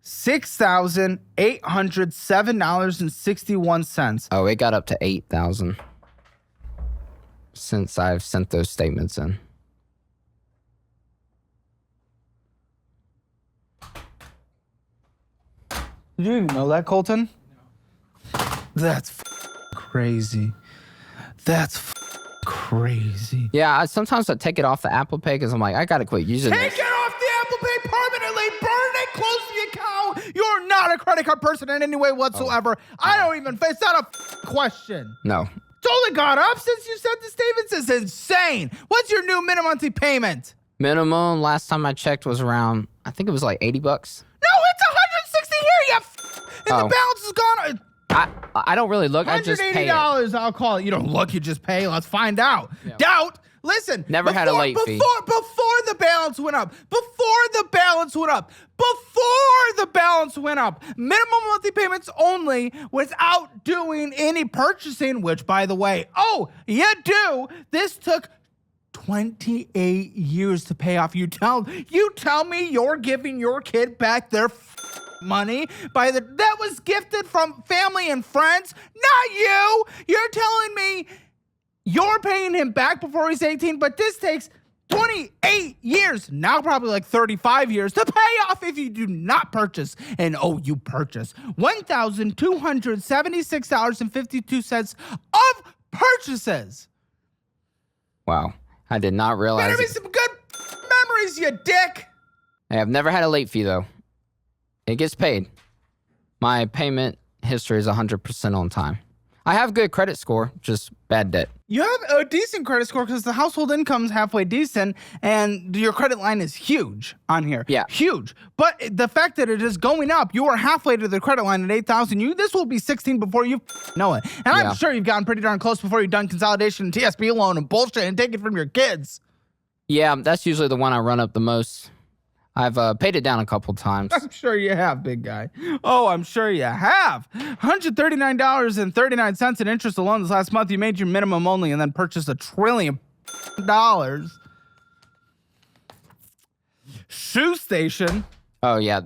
$6,807.61. Oh, it got up to 8,000 since I've sent those statements in. Did you even know that, Colton? No. That's crazy. That's crazy. Yeah, sometimes I take it off the Apple Pay because I'm like, I gotta quit using it. Take it off the Apple Pay permanently. Burn it. Close the account. You're not a credit card person in any way whatsoever. Oh. I don't even. It's not a question. No. It's only gone up since you sent the statements. It's insane. What's your new minimum monthly payment? Minimum last time I checked was around, I think it was like $80. No, it's 160 here. And the balance is gone. I don't really look. I just pay it. $180, I'll call it. You don't look, you just pay. Let's find out. Yeah. Doubt. Listen. Never had a late fee. Before the balance went up. Minimum monthly payments only without doing any purchasing, which, by the way, you do. This took 28 years to pay off. You tell me you're giving your kid back their money that was gifted from family and friends, not you. You're telling me you're paying him back before he's 18, but this takes 28 years, now probably like 35 years, to pay off if you do not purchase. And you purchase $1,276.52 of purchases. Wow. I did not realize. Better be some good memories, you dick. Hey, I've never had a late fee, though. It gets paid. My payment history is 100% on time. I have good credit score, just bad debt. You have a decent credit score because the household income's halfway decent and your credit line is huge on here. Yeah. Huge. But the fact that it is going up, you are halfway to the credit line at 8,000. This will be 16 before you know it. And I'm sure you've gotten pretty darn close before you've done consolidation and TSB loan and bullshit and take it from your kids. Yeah, that's usually the one I run up the most. I've paid it down a couple times. I'm sure you have, big guy. Oh, I'm sure you have. $139.39 in interest alone this last month. You made your minimum only and then purchased $1 trillion. Shoe Station. Oh, yeah.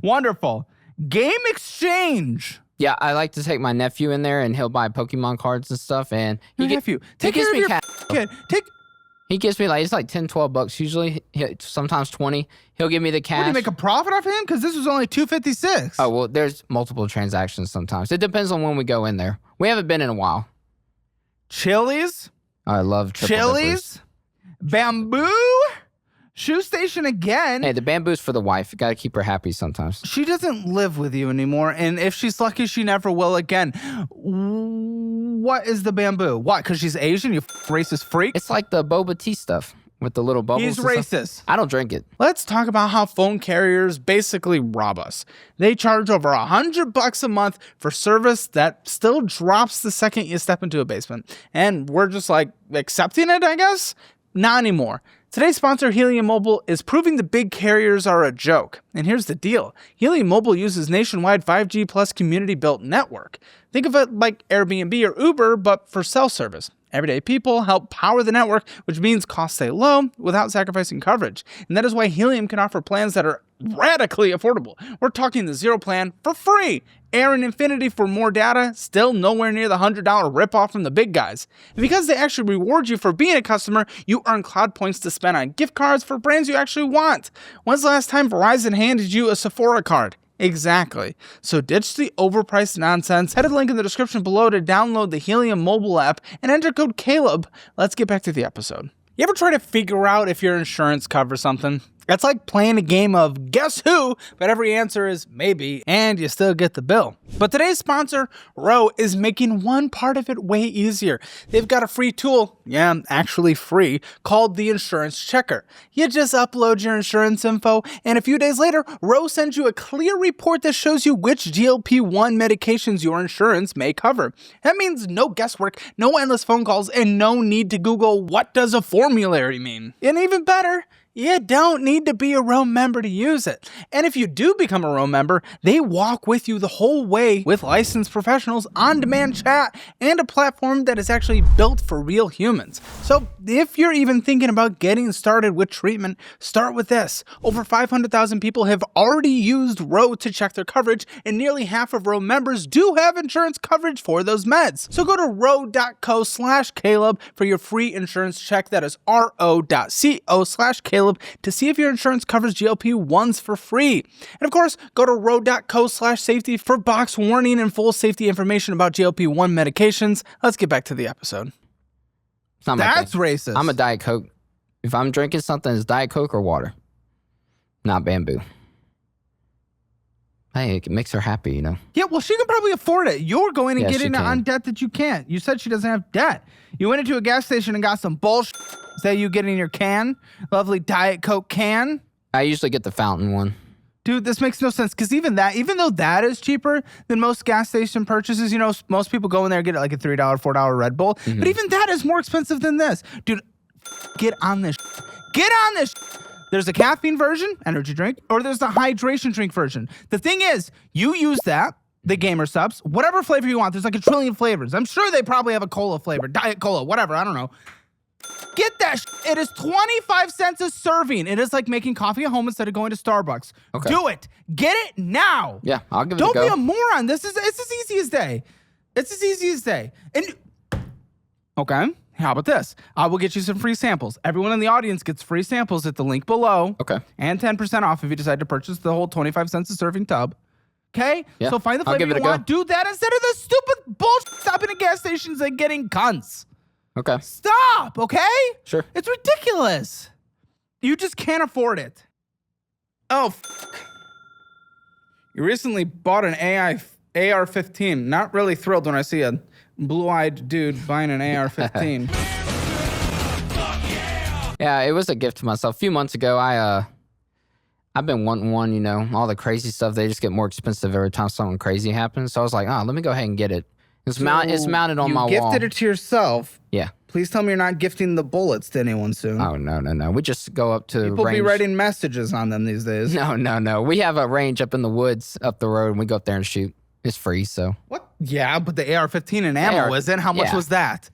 Wonderful. Game Exchange. Yeah, I like to take my nephew in there and he'll buy Pokemon cards and stuff. And take care of your kid. He gives me it's like $10, $12 usually, sometimes 20. He'll give me the cash. Would you make a profit off him? Because this was only $256. Oh, well, there's multiple transactions sometimes. It depends on when we go in there. We haven't been in a while. Chili's. I love Chili's. Bamboo. Shoe Station again. Hey, the bamboo's for the wife. You got to keep her happy sometimes. She doesn't live with you anymore, and if she's lucky, she never will again. What is the bamboo? What? Because she's Asian? You racist freak? It's like the boba tea stuff with the little bubbles. He's racist. I don't drink it. Let's talk about how phone carriers basically rob us. They charge over $100 a month for service that still drops the second you step into a basement. And we're just accepting it, I guess? Not anymore. Today's sponsor, Helium Mobile, is proving the big carriers are a joke. And here's the deal. Helium Mobile uses nationwide 5G plus community-built network. Think of it like Airbnb or Uber, but for cell service. Everyday people help power the network, which means costs stay low without sacrificing coverage. And that is why Helium can offer plans that are radically affordable. We're talking the zero plan for free. Air and Infinity for more data, still nowhere near the $100 ripoff from the big guys. And because they actually reward you for being a customer, you earn cloud points to spend on gift cards for brands you actually want. When's the last time Verizon handed you a Sephora card? Exactly. So ditch the overpriced nonsense. Head to the link in the description below to download the Helium mobile app and enter code Caleb. Let's get back to the episode. You ever try to figure out if your insurance covers something? It's like playing a game of guess who, but every answer is maybe, and you still get the bill. But today's sponsor, Row, is making one part of it way easier. They've got a free tool, actually free, called the Insurance Checker. You just upload your insurance info, and a few days later, Row sends you a clear report that shows you which GLP-1 medications your insurance may cover. That means no guesswork, no endless phone calls, and no need to Google what does a formulary mean. And even better, you don't need to be a Row member to use it. And if you do become a Row member, they walk with you the whole way with licensed professionals, on-demand chat, and a platform that is actually built for real humans. So if you're even thinking about getting started with treatment, start with this. Over 500,000 people have already used Row to check their coverage, and nearly half of Row members do have insurance coverage for those meds. So go to row.co/Caleb for your free insurance check. That is ro.co/Caleb to see if your insurance covers GLP-1s for free. And of course, go to row.co/safety for box warning and full safety information about GLP-1 medications. Let's get back to the episode. That's racist. I'm a Diet Coke. If I'm drinking something, it's Diet Coke or water, not Bamboo. Hey, it makes her happy, you know? Yeah, well, she can probably afford it. You're going and getting it can. on debt that you can't. You said she doesn't have debt. You went into a gas station and got some bullshit. Is that you getting your can? Lovely Diet Coke can? I usually get the fountain one. Dude, this makes no sense, because even though that is cheaper than most gas station purchases, you know, most people go in there and get like a $3, $4 Red Bull, but even that is more expensive than this. Dude, get on this. Get on this. There's a caffeine version, energy drink, or there's the hydration drink version. The thing is, you use that, the GamerSupps, whatever flavor you want. There's like a trillion flavors. I'm sure they probably have a cola flavor, Diet Cola, whatever, I don't know. Get that It is 25 cents a serving. It is like making coffee at home instead of going to Starbucks. Okay. Do it. Get it now. Yeah, I'll give it a go. Don't be a moron. It's as easy as day. It's as easy as day. And okay, how about this? I will get you some free samples. Everyone in the audience gets free samples at the link below. Okay. And 10% off if you decide to purchase the whole 25 cents a serving tub. Okay? Yeah, So find the I'll flavor give it you a want. Do that instead of the stupid bullshit stopping at gas stations and getting cunts. Okay. Stop, okay? Sure. It's ridiculous. You just can't afford it. Oh, You recently bought an AR-15. Not really thrilled when I see a blue-eyed dude buying an AR-15. Yeah, it was a gift to myself. A few months ago, I've been wanting one, you know, all the crazy stuff. They just get more expensive every time something crazy happens. So I was like, oh, let me go ahead and get it. It's mounted on my wall. You gifted it to yourself. Yeah. Please tell me you're not gifting the bullets to anyone soon. Oh, no. We just go up to People range. be writing messages on them these days. No. We have a range up in the woods up the road, and we go up there and shoot. It's free, so. What? Yeah, but the AR-15 and ammo isn't. How much was that?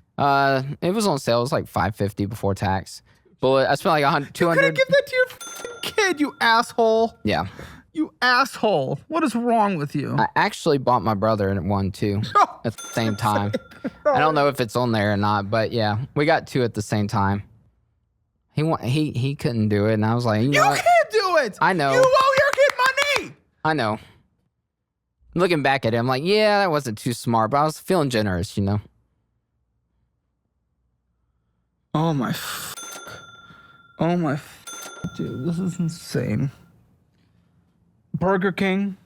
It was on sale. It was like $550 before tax. Bullet. I spent like $200. You couldn't give that to your kid, you asshole. Yeah. You asshole. What is wrong with you? I actually bought my brother one too at the same time. I don't know if it's on there or not, but yeah, we got two at the same time. He couldn't do it, and I was like, you know what? Can't do it. I know. You owe your kid money. I know. Looking back at it, I'm like, yeah, that wasn't too smart, but I was feeling generous, you know. Oh my dude, this is insane. Burger King,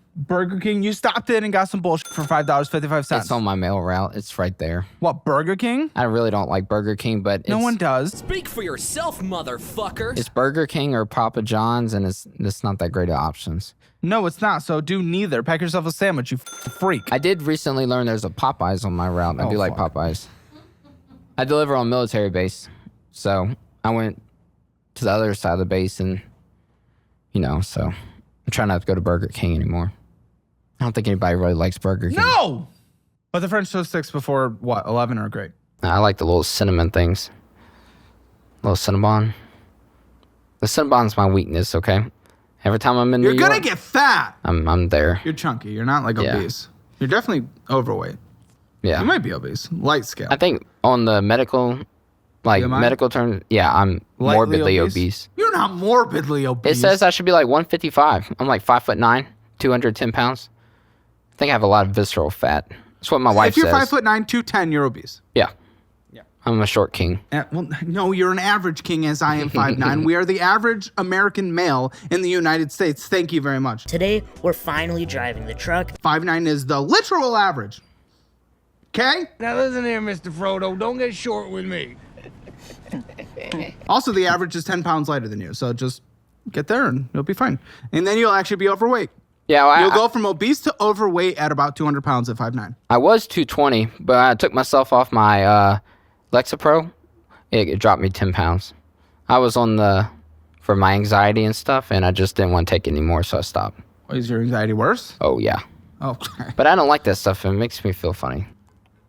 you stopped in and got some bullshit for $5.55. It's on my mail route. It's right there. What, Burger King? I really don't like Burger King, but no one does. Speak for yourself, motherfucker. It's Burger King or Papa John's, and it's not that great of options. No, it's not. So do neither. Pack yourself a sandwich, you freak. I did recently learn there's a Popeyes on my route. I do like Popeyes. I deliver on military base, so I went to the other side of the base, and so I'm trying not to go to Burger King anymore. I don't think anybody really likes Burger King. No! But the French toast sticks before, 11 are great. I like the little cinnamon things. Little Cinnabon. The Cinnabon's my weakness, okay? Every time I'm in New York... You're gonna get fat! I'm there. You're chunky. You're not like obese. You're definitely overweight. Yeah. You might be obese. Light scale. I think on the medical... medical terms, I'm morbidly obese. You're not morbidly obese. It says I should be like 155. I'm like 5'9", 210 pounds. I think I have a lot of visceral fat. That's what my wife says. If you're 5'9", 210, you're obese. Yeah. I'm a short king. Well, no, you're an average king, as I am 5'9". We are the average American male in the United States. Thank you very much. Today, we're finally driving the truck. 5'9" is the literal average. Okay? Now listen here, Mr. Frodo. Don't get short with me. Also, the average is 10 pounds lighter than you, so just get there and you'll be fine. And then you'll actually be overweight. Yeah, well, you'll go from obese to overweight at about 200 pounds at 5'9". I was 220, but I took myself off my Lexapro. It dropped me 10 pounds. I was on for my anxiety and stuff, and I just didn't want to take it anymore, so I stopped. Is your anxiety worse? Oh, yeah. Okay. But I don't like that stuff. It makes me feel funny.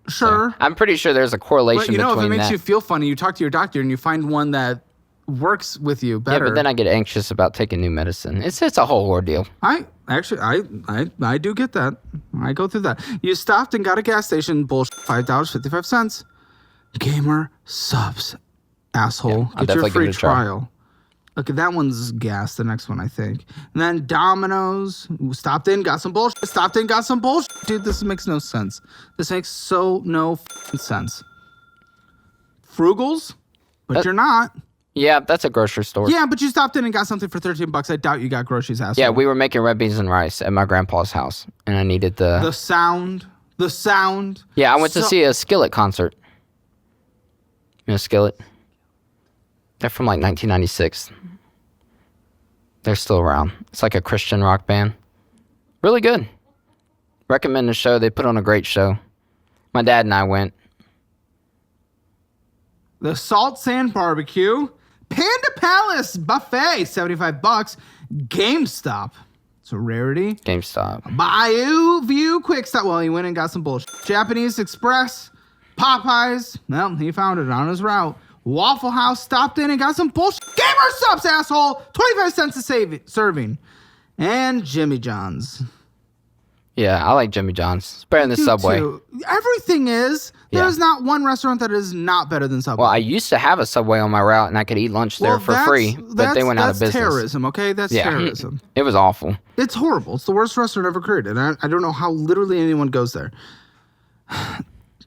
Sure. So, I'm pretty sure there's a correlation between that. If it makes you feel funny, you talk to your doctor and you find one that works with you better. Yeah, but then I get anxious about taking new medicine. It's a whole ordeal. I do get that. I go through that. You stopped and got a gas station, bullshit, $5.55. GamerSupps, asshole. Yeah, get your free give it a try. trial. Okay, that one's gas, the next one, I think. And then Domino's, stopped in, got some bullshit. Stopped in, got some bullshit. Dude, this makes no sense. This makes no sense. Frugals, but you're not. Yeah, that's a grocery store. Yeah, but you stopped in and got something for $13. I doubt you got groceries, asshole. Yeah, we were making red beans and rice at my grandpa's house, and I needed The sound. Yeah, I went to see a Skillet concert. You know Skillet? They're from like 1996. They're still around. It's like a Christian rock band. Really good. Recommend the show. They put on a great show. My dad and I went. The Salt Sand Barbecue. Panda Palace Buffet, $75. GameStop. It's a rarity. GameStop. Bayou View Quick Stop. Well, he went and got some bullshit. Japanese Express. Popeyes. Well, he found it on his route. Waffle House stopped in and got some bullshit. GamerSupps, asshole! 25 cents a serving. And Jimmy John's. Yeah, I like Jimmy John's. It's better than the Subway. Too. Everything is. Yeah. There's not one restaurant that is not better than Subway. Well, I used to have a Subway on my route, and I could eat lunch there for free, but they went out of business. That's terrorism, okay? That's terrorism. It was awful. It's horrible. It's the worst restaurant ever created. I don't know how literally anyone goes there.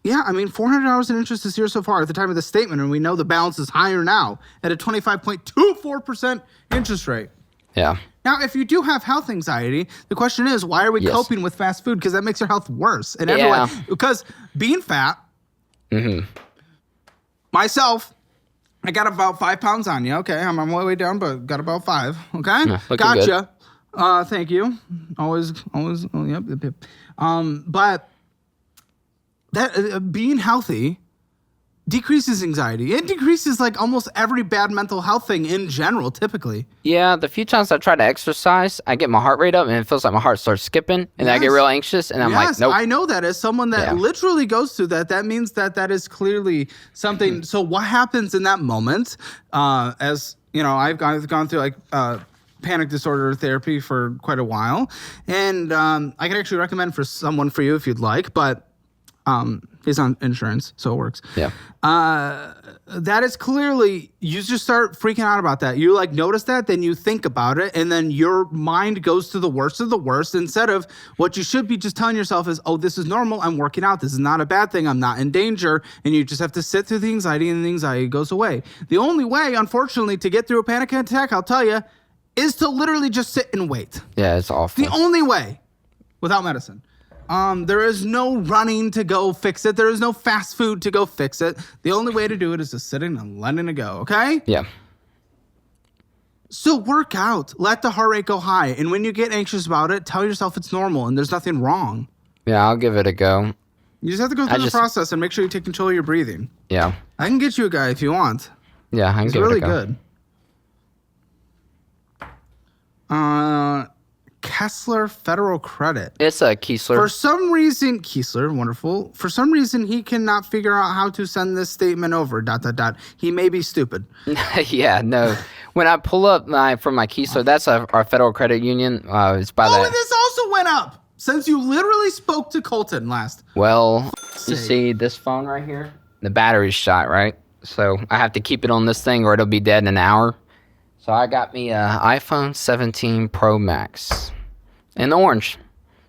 Yeah, I mean, $400 in interest this year so far at the time of the statement, and we know the balance is higher now at a 25.24% interest rate. Yeah. Now, if you do have health anxiety, the question is, why are we coping with fast food? Because that makes your health worse in every way. Because being fat, myself, I got about 5 pounds on you. Okay, I'm on my way down, but got about 5. Okay, gotcha. Good. Thank you. Always. Oh, yep. But that being healthy decreases anxiety. It decreases like almost every bad mental health thing in general, typically. Yeah, the few times I try to exercise, I get my heart rate up and it feels like my heart starts skipping and then I get real anxious and I'm like, nope. I know that as someone that literally goes through that. That means that is clearly something. So what happens in that moment, as you know, I've gone through like panic disorder therapy for quite a while. And I can actually recommend someone for you if you'd like, but he's on insurance, so it works. Yeah. That is clearly, you just start freaking out about that. You like notice that, then you think about it, and then your mind goes to the worst of the worst instead of what you should be just telling yourself is, oh, this is normal. I'm working out. This is not a bad thing. I'm not in danger. And you just have to sit through the anxiety, and the anxiety goes away. The only way, unfortunately, to get through a panic attack, I'll tell you, is to literally just sit and wait. Yeah, it's awful. The only way without medicine. There is no running to go fix it. There is no fast food to go fix it. The only way to do it is just sitting and letting it go, okay? Yeah. So work out. Let the heart rate go high. And when you get anxious about it, tell yourself it's normal and there's nothing wrong. Yeah, I'll give it a go. You just have to go through the process and make sure you take control of your breathing. Yeah. I can get you a guy if you want. Yeah, I can give it a go. He's really good. Kessler Federal Credit. It's a Keesler. For some reason, Keesler, wonderful. For some reason, he cannot figure out how to send this statement over. ... He may be stupid. Yeah, no. When I pull up from my Keesler, that's our Federal Credit Union. It's by and this also went up since you literally spoke to Colton last. Well, you see this phone right here? The battery's shot, right? So I have to keep it on this thing or it'll be dead in an hour. So I got me an iPhone 17 Pro Max in orange.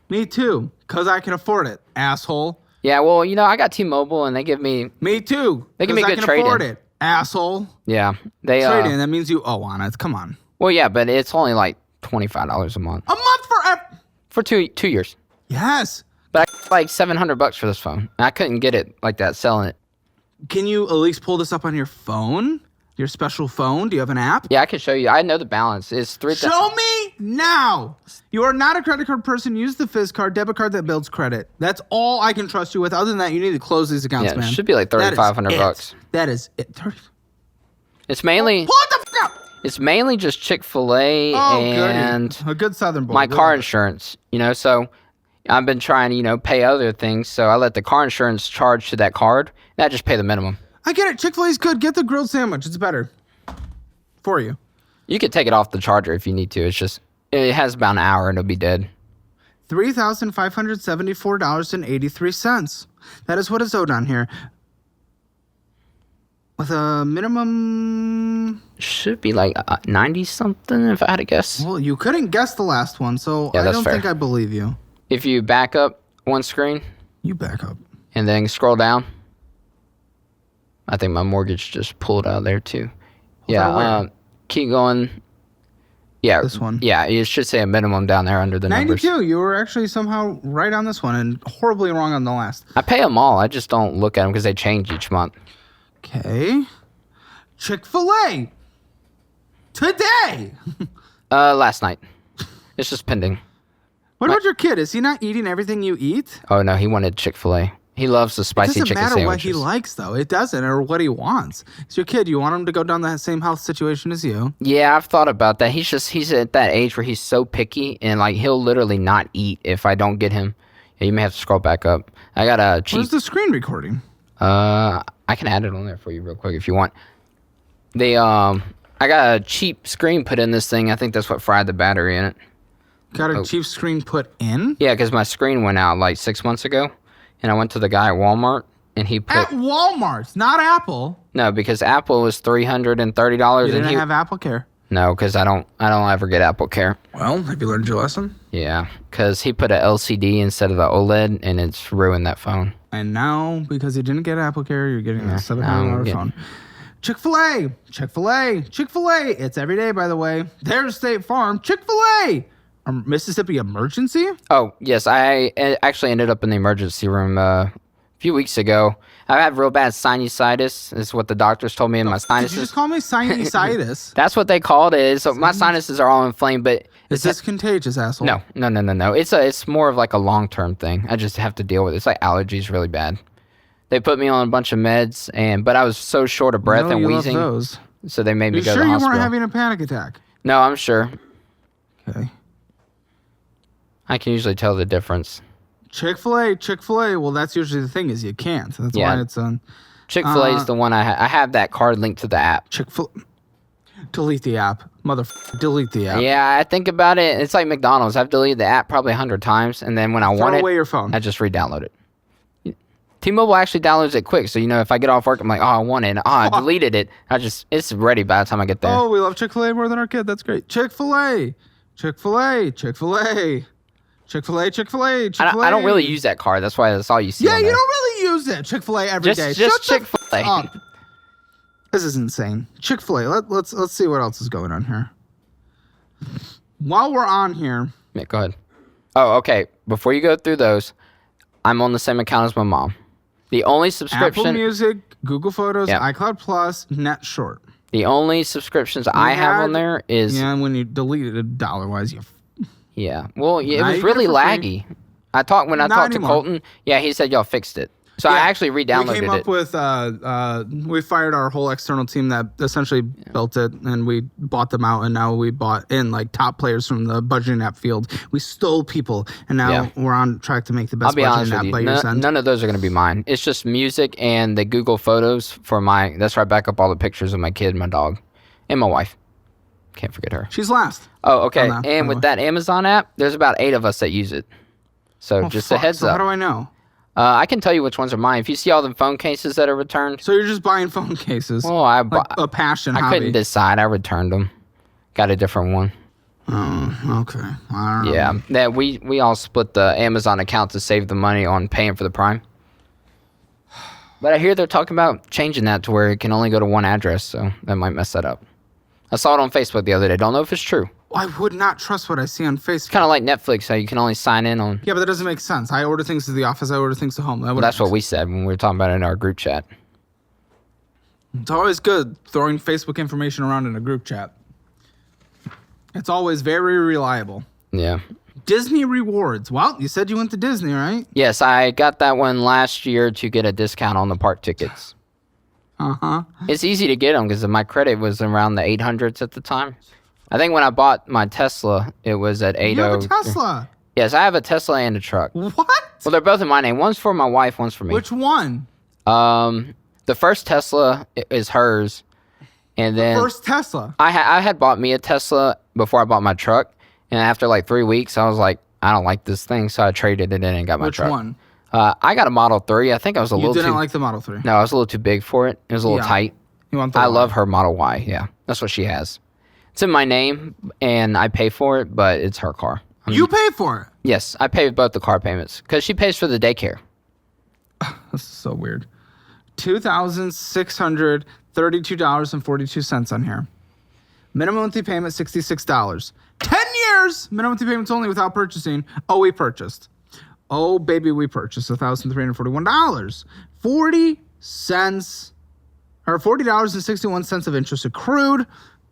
Me too, because I can afford it, asshole. Yeah, well, I got T-Mobile and they give me... Me too. They give me good trade-in. I can afford it, asshole. Yeah. They trade-in, that means you owe on it. Come on. Well, yeah, but it's only like $25 a month. A month for 2 years. Yes. But I got like $700 for this phone. I couldn't get it like that, selling it. Can you at least pull this up on your phone? Your special phone? Do you have an app? Yeah, I can show you. I know the balance. It's $3,000. Show me now. You are not a credit card person. Use the Fizz card, debit card that builds credit. That's all I can trust you with. Other than that, you need to close these accounts, man. It should be like $3,500. That is it. It's mainly... Pull it the fuck up! It's mainly just Chick-fil-A and... A good Southern boy. My car insurance, so... I've been trying to, pay other things, so I let the car insurance charge to that card, and I just pay the minimum. I get it. Chick-fil-A's good. Get the grilled sandwich. It's better for you. You could take it off the charger if you need to. It's just, it has about an hour and it'll be dead. $3,574.83. That is what is owed on here. With a minimum... Should be like 90-something, if I had to guess. Well, you couldn't guess the last one, so yeah, I don't fair. think I believe you. If you back up one screen... You back up. And then scroll down. I think my mortgage just pulled out of there, too. Yeah, keep going. Yeah. This one? Yeah, it should say a minimum down there under the 92. numbers. You were actually somehow right on this one and horribly wrong on the last. I pay them all. I just don't look at them because they change each month. Okay. Chick-fil-A. Today. Last night. It's just pending. What about your kid? Is he not eating everything you eat? Oh, no, he wanted Chick-fil-A. He loves the spicy chicken sandwiches. It doesn't matter what he likes, though. It doesn't, or what he wants. It's your kid. You want him to go down the same health situation as you. Yeah, I've thought about that. He's at that age where he's so picky, and like he'll literally not eat if I don't get him. Yeah, you may have to scroll back up. I got a cheap... Where's the screen recording? I can add it on there for you real quick if you want. I got a cheap screen put in this thing. I think that's what fried the battery in it. Got a cheap screen put in? Yeah, because my screen went out like 6 months ago, and I went to the guy at Walmart, and he put... At Walmart, not Apple. No, because Apple was $330. You didn't have Apple Care? No, because I don't ever get Apple Care. Well, have you learned your lesson? Yeah, because he put a LCD instead of the OLED, and it's ruined that phone. And now, because you didn't get Apple Care, you're getting a $700 phone. Chick-fil-A, Chick-fil-A, Chick-fil-A. It's every day, by the way. There's State Farm, Chick-fil-A. Mississippi Emergency? Oh, yes. I actually ended up in the emergency room a few weeks ago. I have real bad sinusitis. Is what the doctors told me in my sinuses. Did you just call me sinusitis? That's what they called it. So my sinuses are all inflamed, but... Is this contagious, asshole? No. It's more of like a long-term thing. I just have to deal with it. It's like allergies really bad. They put me on a bunch of meds, but I was so short of breath and wheezing. Love those. So they made me go to the hospital. You hospital. weren't having a panic attack? No, I'm sure. Okay. I can usually tell the difference. Chick-fil-A. Well, that's usually the thing is you can't. That's why it's on. Chick-fil-A is the one I have that card linked to the app. Chick-fil-A. Delete the app. Delete the app. Yeah, I think about it. It's like McDonald's. I've deleted the app probably 100 times, and then when I want it, throw away your phone. I just re-download it. T-Mobile actually downloads it quick, so if I get off work, I'm like, oh, I want it. Oh, I deleted it. It's ready by the time I get there. Oh, we love Chick-fil-A more than our kid. That's great. Chick-fil-A. Chick-fil-A. Chick-fil-A. Chick-fil-A. Chick-fil-A. Chick-fil-A. I don't really use that card. That's why that's all you see. Yeah, you don't really use it. Chick-fil-A every day. Just Chick-fil-A. This is insane. Chick-fil-A. Let's see what else is going on here. While we're on here. Yeah, go ahead. Oh, okay. Before you go through those, I'm on the same account as my mom. The only subscription... Apple Music, Google Photos, iCloud Plus, Net Short. The only subscriptions I have on there is... Yeah, when you delete it dollar-wise, you... Yeah. Well, it was really laggy. When I talked to Colton, he said y'all fixed it. So I actually re-downloaded We came up with, we fired our whole external team that essentially built it, and we bought them out, and now we bought in like top players from the budgeting app field. We stole people, and now we're on track to make the best I'll be honest budgeting with app you. by year's end. None of those are going to be mine. It's just music and the Google Photos for my. That's where I back up all the pictures of my kid, my dog, and my wife. Can't forget her. She's last. Oh, okay. that, And with that Amazon app, there's about 8 of us that use it. So just a heads up. How do I know? I can tell you which ones are mine. If you see all the phone cases that are returned. So you're just buying phone cases? Well, I like a passion I hobby. couldn't decide. I returned them. Got a different one. Oh, okay. I don't know. Yeah. That we all split the Amazon account to save the money on paying for the Prime. But I hear they're talking about changing that to where it can only go to one address, so that might mess that up. I saw it on Facebook the other day. Don't know if it's true. I would not trust what I see on Facebook. Kind of like Netflix, how you can only sign in on. Yeah, but that doesn't make sense. I order things to the office. I order things to home. Well, that's what we said when we were talking about it in our group chat. It's always good throwing Facebook information around in a group chat. It's always very reliable. Yeah. Disney rewards. Well, you said you went to Disney, right? Yes, I got that one last year to get a discount on the park tickets. Uh-huh. It's easy to get them because my credit was around the 800s at the time. I think when I bought my Tesla, it was at 80. You have a Tesla. Yes, I have a Tesla and a truck. What? Well, they're both in my name. One's for my wife, one's for me. Which one? The first Tesla is hers, and then First Tesla. I had bought me a Tesla before I bought my truck, and after like 3 weeks, I was like, I don't like this thing, so I traded it in and got my truck. Which one? I got a Model 3. I think I was a You little didn't too. like the Model 3. No, I was a little too big for it. It was a little tight. You want the I Y. love her Model Y. Yeah, that's what she has. It's in my name, and I pay for it, but it's her car. You pay for it. Yes, I pay both the car payments because she pays for the daycare. This is so weird. $2,632.42 on here. Minimum monthly payment, $66. 10 years! Minimum monthly payments only without purchasing. Oh, we purchased. Oh, baby, we purchased $1,341. 40 cents, or $40.61 of interest accrued.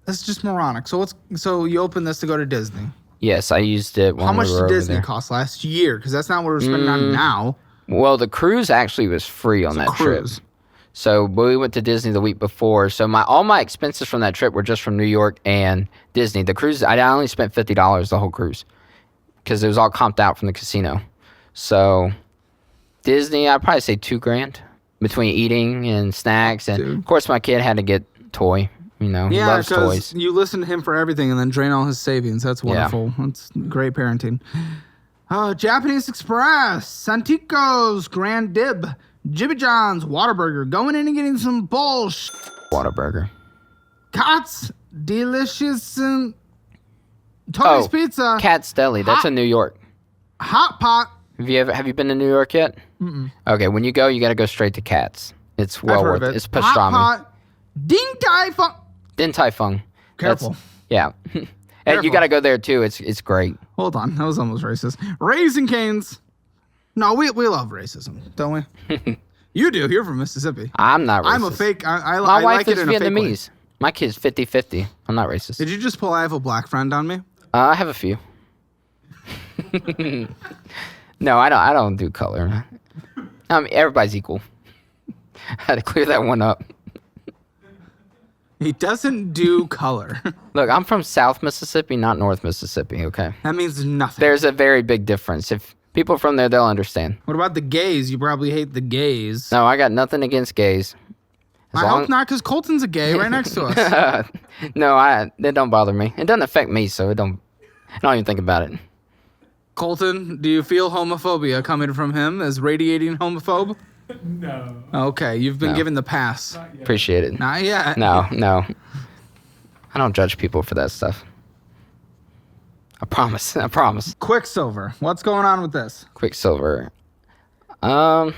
That's just moronic. So you open this to go to Disney. Yes, I used it. How much we were did over Disney there. cost last year? Because that's not what we're spending on now. Well, the cruise actually was free on that Cruise. trip. So we went to Disney the week before. So all my expenses from that trip were just from New York and Disney. The cruise, I only spent $50 the whole cruise because it was all comped out from the casino. So Disney, I'd probably say $2,000 between eating and snacks, and of course my kid had to get toy. You know, he loves toys. You listen to him for everything and then drain all his savings. That's wonderful. That's great parenting. Japanese Express, Santikos, Grand Dib, Jibby John's, Whataburger, going in and getting some bullshit. Whataburger. Katz, Delicious, and Tony's Pizza. Cat's Deli. That's in New York. Hot Pot. Have you been to New York yet? Mm-mm. Okay, when you go, you got to go straight to Cat's. It's well worth it. It's pastrami. Hot Pot. Ding Tai Fung. Din Tai Fung. Careful. Yeah. And you got to go there too. It's great. Hold on. That was almost racist. Raising Cane's. No, we love racism, don't we? You do. You're from Mississippi. I'm not racist. I'm a fake. I My wife like is it in a fake way. Vietnamese. My kid's 50-50. I'm not racist. Did you just pull I have a black friend on me? I have a few. No, I don't do color. Everybody's equal. I had to clear that one up. He doesn't do color. Look, I'm from South Mississippi, not North Mississippi, okay? That means nothing. There's a very big difference. If people from there, they'll understand. What about the gays? You probably hate the gays. No, I got nothing against gays. I hope not, because Colton's a gay right next to us. No, they don't bother me. It doesn't affect me, so I don't even think about it. Colton, do you feel homophobia coming from him as radiating homophobe? No. Okay, you've been given the pass. Appreciate it. Not yet. No. I don't judge people for that stuff. I promise. Quicksilver. What's going on with this? Quicksilver. I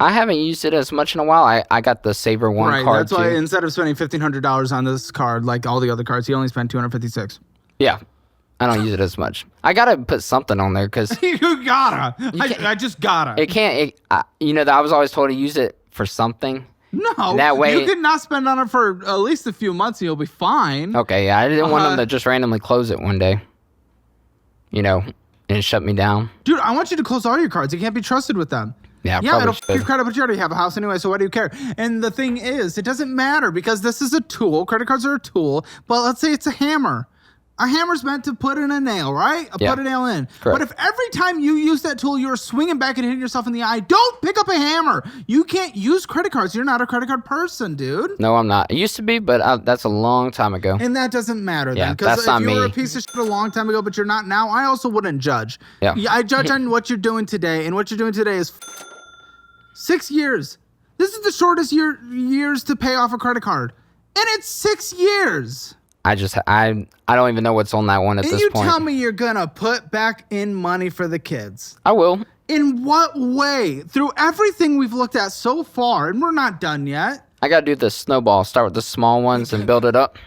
haven't used it as much in a while. I got the Saver One Right, card that's why too. instead of spending $1,500 on this card, like all the other cards, he only spent $256. Yeah. I don't use it as much. I gotta put something on there because You gotta. I just gotta. it can't. I was always told to use it for something. No. That way- you could not spend on it for at least a few months and you'll be fine. Okay, yeah, I didn't want them to just randomly close it one day. And shut me down. Dude, I want you to close all your cards. You can't be trusted with them. Yeah, Yeah, probably it'll should. f your credit, but you already have a house anyway, so why do you care? And the thing is, it doesn't matter because this is a tool. Credit cards are a tool, but let's say it's a hammer. A hammer's meant to put in a nail, right? Yeah. Put a nail in. Correct. But if every time you use that tool, you're swinging back and hitting yourself in the eye, don't pick up a hammer. You can't use credit cards. You're not a credit card person, dude. No, I'm not. It used to be, but that's a long time ago. And that doesn't matter Yeah, then. Because that's if not you were a me. piece of shit a long time ago, but you're not now, I also wouldn't judge. Yeah. I judge on what you're doing today, and what you're doing today is 6 years. This is the shortest years to pay off a credit card. And it's 6 years. I don't even know what's on that one at And this you point. tell me you're gonna put back in money for the kids. I will. In what way? Through everything we've looked at so far, and we're not done yet. I gotta do the snowball. Start with the small ones and build it up.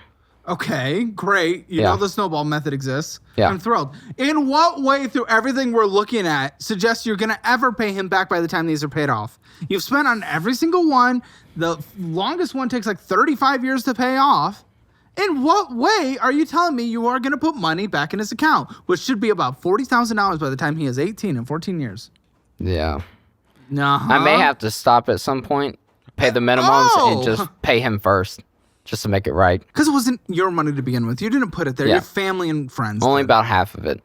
Okay, great. You Yeah. know the snowball method exists. Yeah. I'm thrilled. In what way through everything we're looking at suggests you're gonna ever pay him back by the time these are paid off? You've spent on every single one. The longest one takes like 35 years to pay off. In what way are you telling me you are going to put money back in his account, which should be about $40,000 by the time he is 18 in 14 years? Yeah. Uh-huh. I may have to stop at some point, pay the minimums, and just pay him first, just to make it right. Because it wasn't your money to begin with. You didn't put it there. Yeah. Your family and friends Only did. about half of it.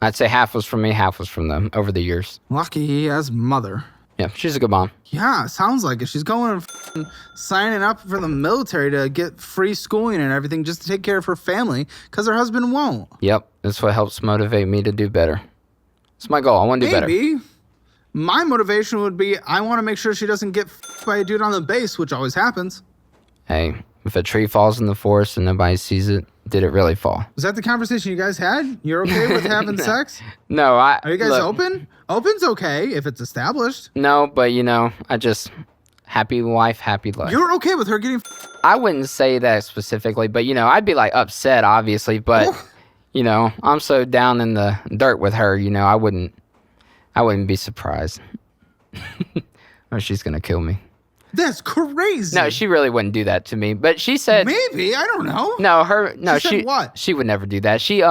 I'd say half was from me, half was from them over the years. Lucky he has mother. Yeah, she's a good mom. Yeah, sounds like it. She's going and f***ing signing up for the military to get free schooling and everything just to take care of her family because her husband won't. Yep, that's what helps motivate me to do better. It's my goal. I want to do better. Maybe. My motivation would be I want to make sure she doesn't get f***ed by a dude on the base, which always happens. Hey, if a tree falls in the forest and nobody sees it, did it really fall? Was that the conversation you guys had? You're okay with having sex? No, Are you guys look, open? Open's okay if it's established. No, but I just happy wife, happy life. You're okay with her getting I wouldn't say that specifically, but I'd be like upset, obviously, but I'm so down in the dirt with her, I wouldn't be surprised. Or she's gonna kill me. That's crazy. No, she really wouldn't do that to me. But she said Maybe, I don't know. No, She said what? She would never do that. She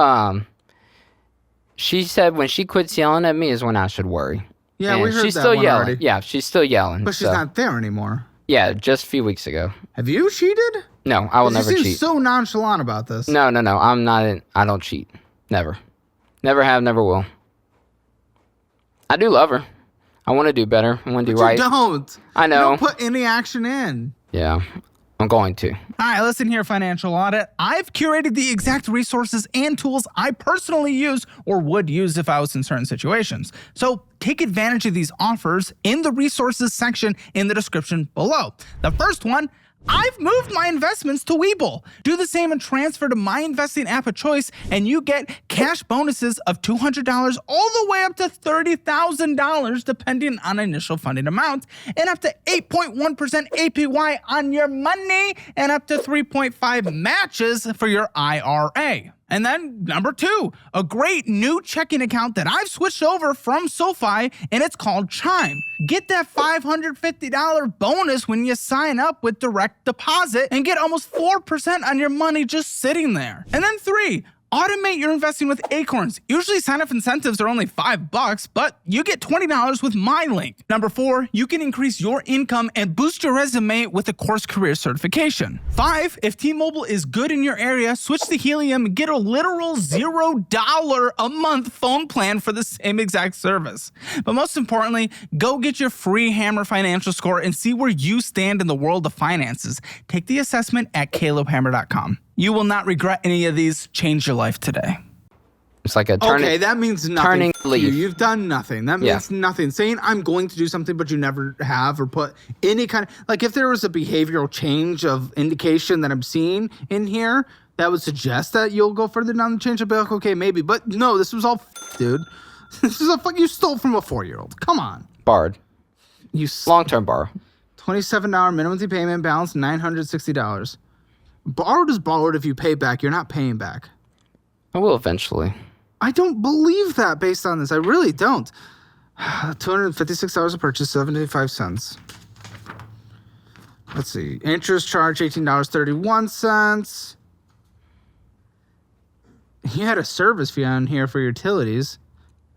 said when she quits yelling at me is when I should worry. Yeah, And we heard she's that still one yelling. already. Yeah, she's still yelling. But she's not there anymore. Yeah, just a few weeks ago. Have you cheated? No, I will 'Cause never you seem cheat. so nonchalant about this. No, I'm not. I don't cheat. Never. Never have, never will. I do love her. I want to do better. I want to do But right. you don't. I know. You don't put any action in. Yeah, I'm going to. Hi, listen here, Financial Audit. I've curated the exact resources and tools I personally use or would use if I was in certain situations. So take advantage of these offers in the resources section in the description below. The first one, I've moved my investments to Webull. Do the same and transfer to my investing app of choice, and you get cash bonuses of $200 all the way up to $30,000 depending on initial funding amount, and up to 8.1% APY on your money, and up to 3.5 matches for your IRA. And then number 2, a great new checking account that I've switched over from SoFi, and it's called Chime. Get that $550 bonus when you sign up with direct deposit and get almost 4% on your money just sitting there. And then 3, automate your investing with Acorns. Usually sign-up incentives are only $5, but you get $20 with my link. Number 4, you can increase your income and boost your resume with a course career certification. 5, if T-Mobile is good in your area, switch to Helium and get a literal $0 a month phone plan for the same exact service. But most importantly, go get your free Hammer financial score and see where you stand in the world of finances. Take the assessment at calebhammer.com. You will not regret any of these. Change your life today. It's like a turning. Okay, that means nothing. turning for you. leaf. You've done nothing. That means nothing. Saying I'm going to do something, but you never have, or put any kind of, like, if there was a behavioral change of indication that I'm seeing in here that would suggest that you'll go further down the change, I'd be like, okay, maybe. But no, this was all dude. This is you stole from a 4-year-old. Come on. Borrowed. You Long-term borrow. $27 minimum payment balance, $960. Borrowed is borrowed. If you pay back, you're not paying back. I will eventually. I don't believe that based on this. I really don't. $256 a purchase, 75 cents. Let's see. Interest charge, $18.31. You had a service fee on here for utilities.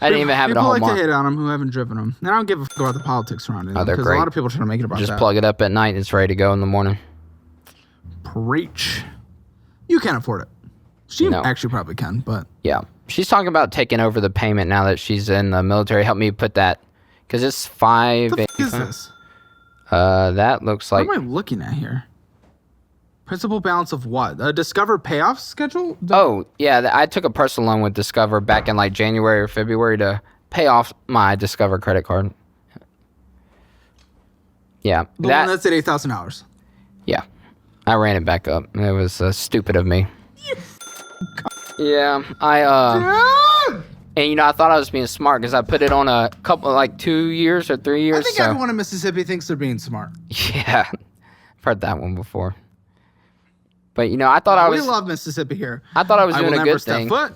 I didn't even have it a People whole like month. to hate on them who haven't driven them. And I don't give a fuck about the politics surrounding them. they're Because a great. lot of people try to make it about Just that. plug it up at night and it's ready to go in the morning. Preach. You can't afford it. She No. actually probably can, but Yeah. She's talking about taking over the payment now that she's in the military. Help me put that, because it's $5. what the fuck is this? That looks like. What am I looking at here? Principal balance of what? A Discover payoff schedule? Oh, yeah. I took a personal loan with Discover back in like January or February to pay off my Discover credit card. Yeah. The one that's at $8,000. Yeah. I ran it back up. It was stupid of me. Yeah. And I thought I was being smart because I put it on a couple, like 2 years or 3 years. I think everyone in Mississippi thinks they're being smart. Yeah. I've heard that one before. But, I thought I was. We love Mississippi here. I thought I was doing will a never good step thing. foot,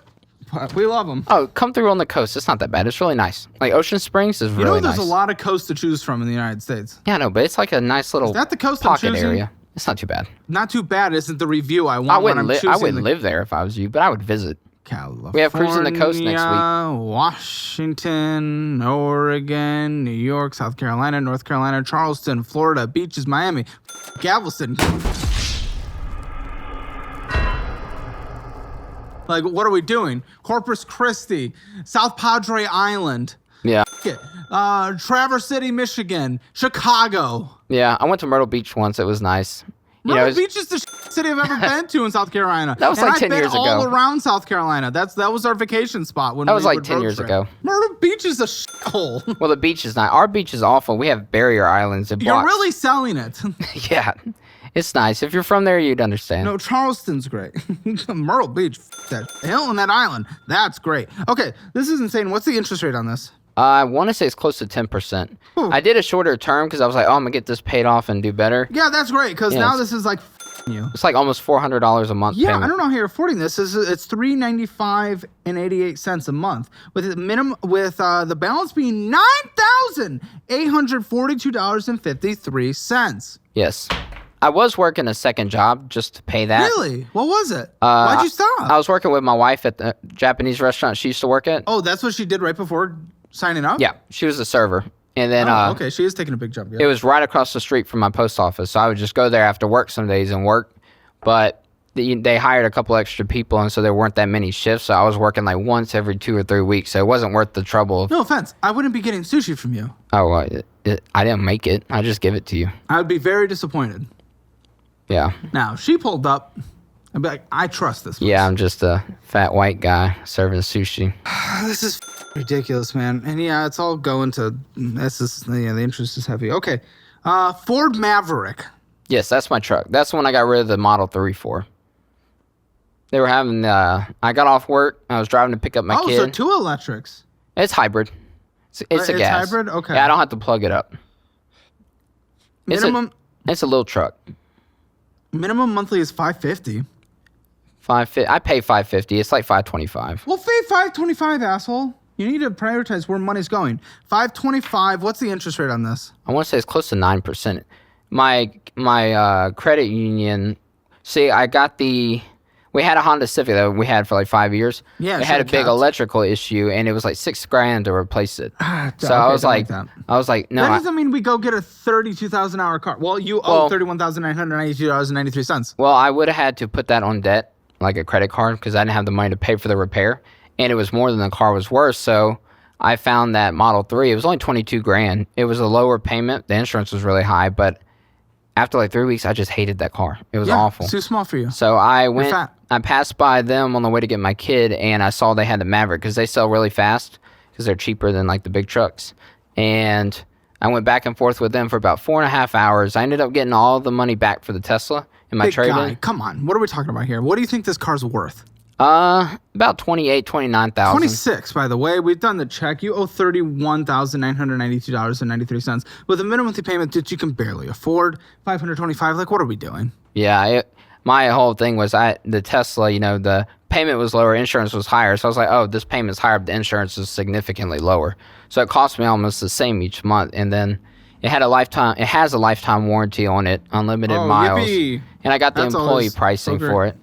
but we love them. Oh, come through on the coast. It's not that bad. It's really nice. Like Ocean Springs is really there's nice. a lot of coasts to choose from in the United States. Yeah, no, but it's like a nice little Is that the coast I'm pocket choosing? area. It's not too bad. Not too bad. Isn't the review I want I when I'm wouldn't, choosing I wouldn't live there if I was you, but I would visit. California, We have cruising the coast next week. Washington, Oregon, New York, South Carolina, North Carolina, Charleston, Florida, beaches, Miami, Galveston. Like, what are we doing? Corpus Christi, South Padre Island, Yeah. Traverse City, Michigan, Chicago. Yeah, I went to Myrtle Beach once. It was nice. Myrtle Beach is the city I've ever been to in South Carolina. That was and like I've 10 been years all ago. around South Carolina. That was our vacation spot when That was we like would 10 road years trip. ago. Myrtle Beach is a shithole. Well, the beach is nice. Our beach is awful. We have barrier islands and You're blocks. really selling it. Yeah, it's nice. If you're from there, you'd understand. No, Charleston's great. Myrtle Beach, that hill and that island, that's great. Okay, this is insane. What's the interest rate on this? I want to say it's close to 10%. I did a shorter term because I was like, oh, I'm going to get this paid off and do better. Yeah, that's great because now it's- this is like you. It's like almost $400 a month Yeah, payment. I don't know how you're affording this. It's $395.88 a month, with the minimum the balance being $9,842.53. Yes. I was working a second job just to pay that. Really? What was it? Why'd you stop? I was working with my wife at the Japanese restaurant she used to work at. Oh, that's what she did right before signing up? Yeah, she was a server. And then okay, she is taking a big jump. Yeah. it was right across the street from my post office. So I would just go there after work some days and work. But they hired a couple extra people, and so there weren't that many shifts. So I was working like once every 2 or 3 weeks. So it wasn't worth the trouble. No offense. I wouldn't be getting sushi from you. Oh, I didn't make it. I just give it to you. I would be very disappointed. Yeah. Now, if she pulled up, I'd be like, I trust this. Yeah, I'm just a fat white guy serving sushi. This is ridiculous, man. And yeah, it's all going to, the interest is heavy. Okay. Ford Maverick. Yes, that's my truck. That's the one I got rid of the Model 3 for. They were having, I got off work. I was driving to pick up my kid. So 2 electrics. It's hybrid. It's a gas. Hybrid? Okay. Yeah, I don't have to plug it up. Minimum It's a little truck. minimum monthly is $550. I pay $550. It's like $525. Well, pay $525, asshole. You need to prioritize where money's going. $525. What's the interest rate on this? I want to say it's close to 9%. My credit union. See, I got the. We had a Honda Civic that we had for like 5 years. Yeah, it had a should've big kept. electrical issue, and it was like $6,000 to replace it. So okay, I was don't like, that. no. That doesn't mean we go get a $32,000 car. Well, you owe $31,992.93. Well, I would have had to put that on debt, like a credit card, because I didn't have the money to pay for the repair, and it was more than the car was worth. So I found that Model 3. It was only $22,000. It was a lower payment. The insurance was really high, but after like 3 weeks, I just hated that car. It was awful. It's too small for you. So I went. fat. I passed by them on the way to get my kid, and I saw they had the Maverick because they sell really fast because they're cheaper than like the big trucks. And I went back and forth with them for about 4.5 hours. I ended up getting all the money back for the Tesla in my Big guy, trade-in. come on. What are we talking about here? What do you think this car's worth? About 29,000. 26, by the way. We've done the check. You owe $31,992.93 with a minimum monthly payment that you can barely afford. $525. Like, what are we doing? Yeah, my whole thing was the Tesla, the payment was lower, insurance was higher. So I was like, oh, this payment's higher, but the insurance is significantly lower. So it cost me almost the same each month. And then it has a lifetime warranty on it, unlimited miles. Yippee. And I got the That's employee always pricing so for great. it.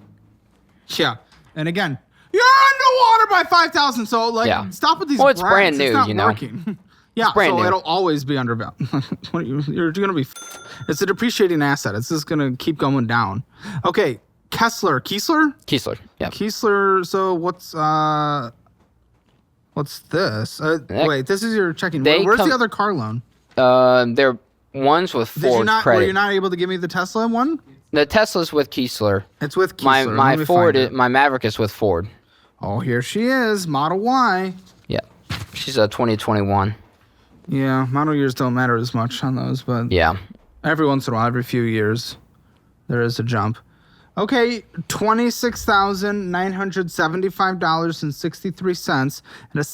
Yeah. And again, You're underwater by 5,000. So like, stop with these. Well, it's brags. brand new, It's not you know. working. Yeah, brand so new. it'll always be undervalued. You're gonna be. It's a depreciating asset. It's just gonna keep going down. Okay, Keisler. Yeah. Keisler. So what's this? Wait, this is your checking. Where's the other car loan? They're ones with Ford credit. Were you not able to give me the Tesla one? The Tesla's with Keisler. It's with Keisler. My Ford, my Maverick is with Ford. Oh, here she is, Model Y. Yeah, she's a 2021. Yeah, model years don't matter as much on those, but Yeah. every once in a while, every few years, there is a jump. Okay, $26,975.63 and a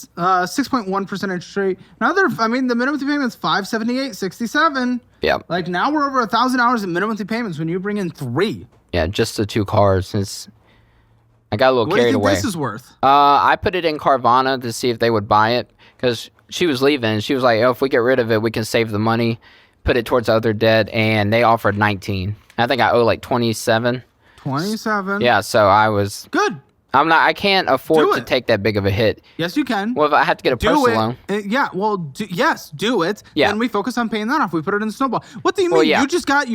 6.1% interest rate. The minimum payment is $578.67. Yeah. Like now we're over $1,000 in minimum payments when you bring in 3. Yeah, just the 2 cars. I got a little What do you carried think away. this is worth? I put it in Carvana to see if they would buy it because she was leaving. She was like, "Oh, if we get rid of it, we can save the money, put it towards other debt," and they offered 19. I think I owe like 27. 27. Yeah, so I was Good. I can't afford Do to it. take that big of a hit. Yes, you can. Well, if I have to get a Do personal it. loan. Yeah, well, yes, do it. Yeah. Then we focus on paying that off. We put it in Snowball. What do you mean? Well, yeah. You just got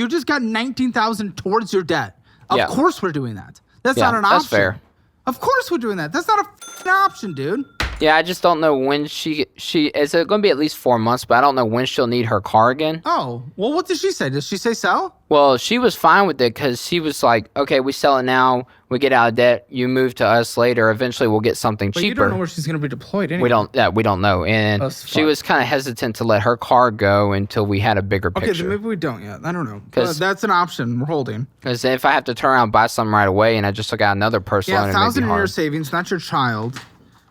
19,000 towards your debt. Of Yeah. course we're doing that. That's Yeah, not an option. that's fair. Of course we're doing that. That's not a f***ing option, dude. Yeah, I just don't know when she is it going to be at least 4 months, but I don't know when she'll need her car again. Oh, well, what did she say? Did she say sell? Well, she was fine with it because she was like, okay, we sell it now, we get out of debt, you move to us later, eventually we'll get something But cheaper. you don't know where she's going to be deployed anyway. We don't know. And That's she fucked. was kind of hesitant to let her car go until we had a bigger Okay, picture. then maybe we don't yet. I don't know. 'Cause- That's an option. We're holding. Because if I have to turn around and buy something right away and I just took out another personal Yeah, loan, it may 1,000 be in your hard. savings, not your child.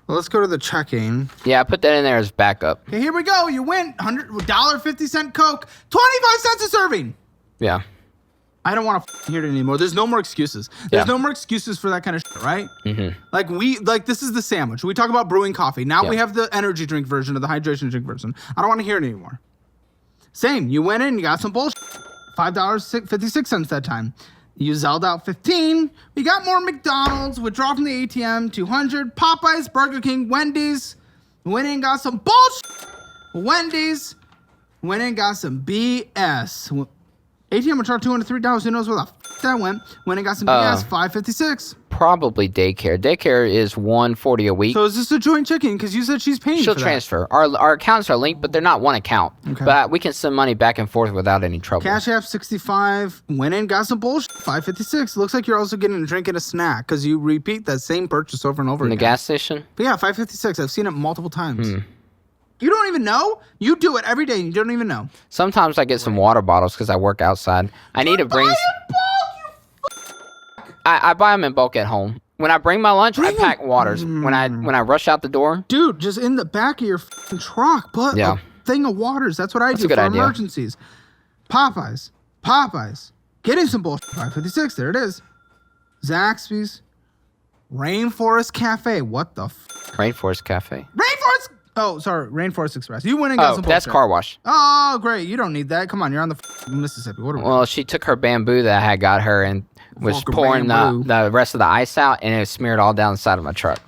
Well, let's go to the checking. Yeah, I put that in there as backup. Okay, here we go. You win $1.50 Coke, 25 cents a serving. Yeah. I don't want to hear it anymore. There's no more excuses. There's Yeah. no more excuses for that kind of shit, right? Mm-hmm. Like this is the sandwich. We talk about brewing coffee. Now we Yeah. have the energy drink version of the hydration drink version. I don't want to hear it anymore. Same. You went in, you got some bullshit. $5.56 that time. You zelled out 15. We got more McDonald's. Withdraw from the ATM. 200. Popeyes, Burger King, Wendy's. Went in, got some bullshit. Wendy's. Went in, got some BS. ATM withdraw $203. Who knows where the f that went? Went and got some BS. $5.56. Probably daycare. Daycare is $140 a week. So is this a joint checking? Because you said she's paying She'll for that. transfer. Our accounts are linked, but they're not one account. Okay. But we can send money back and forth without any trouble. Cash App 65. Went in, got some bullshit. $5.56. Looks like you're also getting a drink and a snack because you repeat that same purchase over and over In the again. gas station? But yeah, $5.56. I've seen it multiple times. You don't even know? You do it every day and you don't even know. Sometimes I get some water bottles because I work outside. I need to bring. I buy them in bulk at home. When I bring my lunch, I pack waters. When I rush out the door, Dude, just in the back of your f***ing truck, put Yeah. a thing of waters. That's what I do a good for idea. emergencies. Popeyes. Getting some bullshit. $5.56. There it is. Zaxby's. Rainforest Cafe. What the f***? Rainforest Cafe. Rainforest. Oh, sorry. Rainforest Express. You went and got Oh, some that's bullshit. car wash. Oh, great. You don't need that. Come on. You're on the Mississippi. What are we Well, she took her bamboo that I had got her and was Fucking pouring bamboo. the rest of the ice out, and it was smeared all down the side of my truck.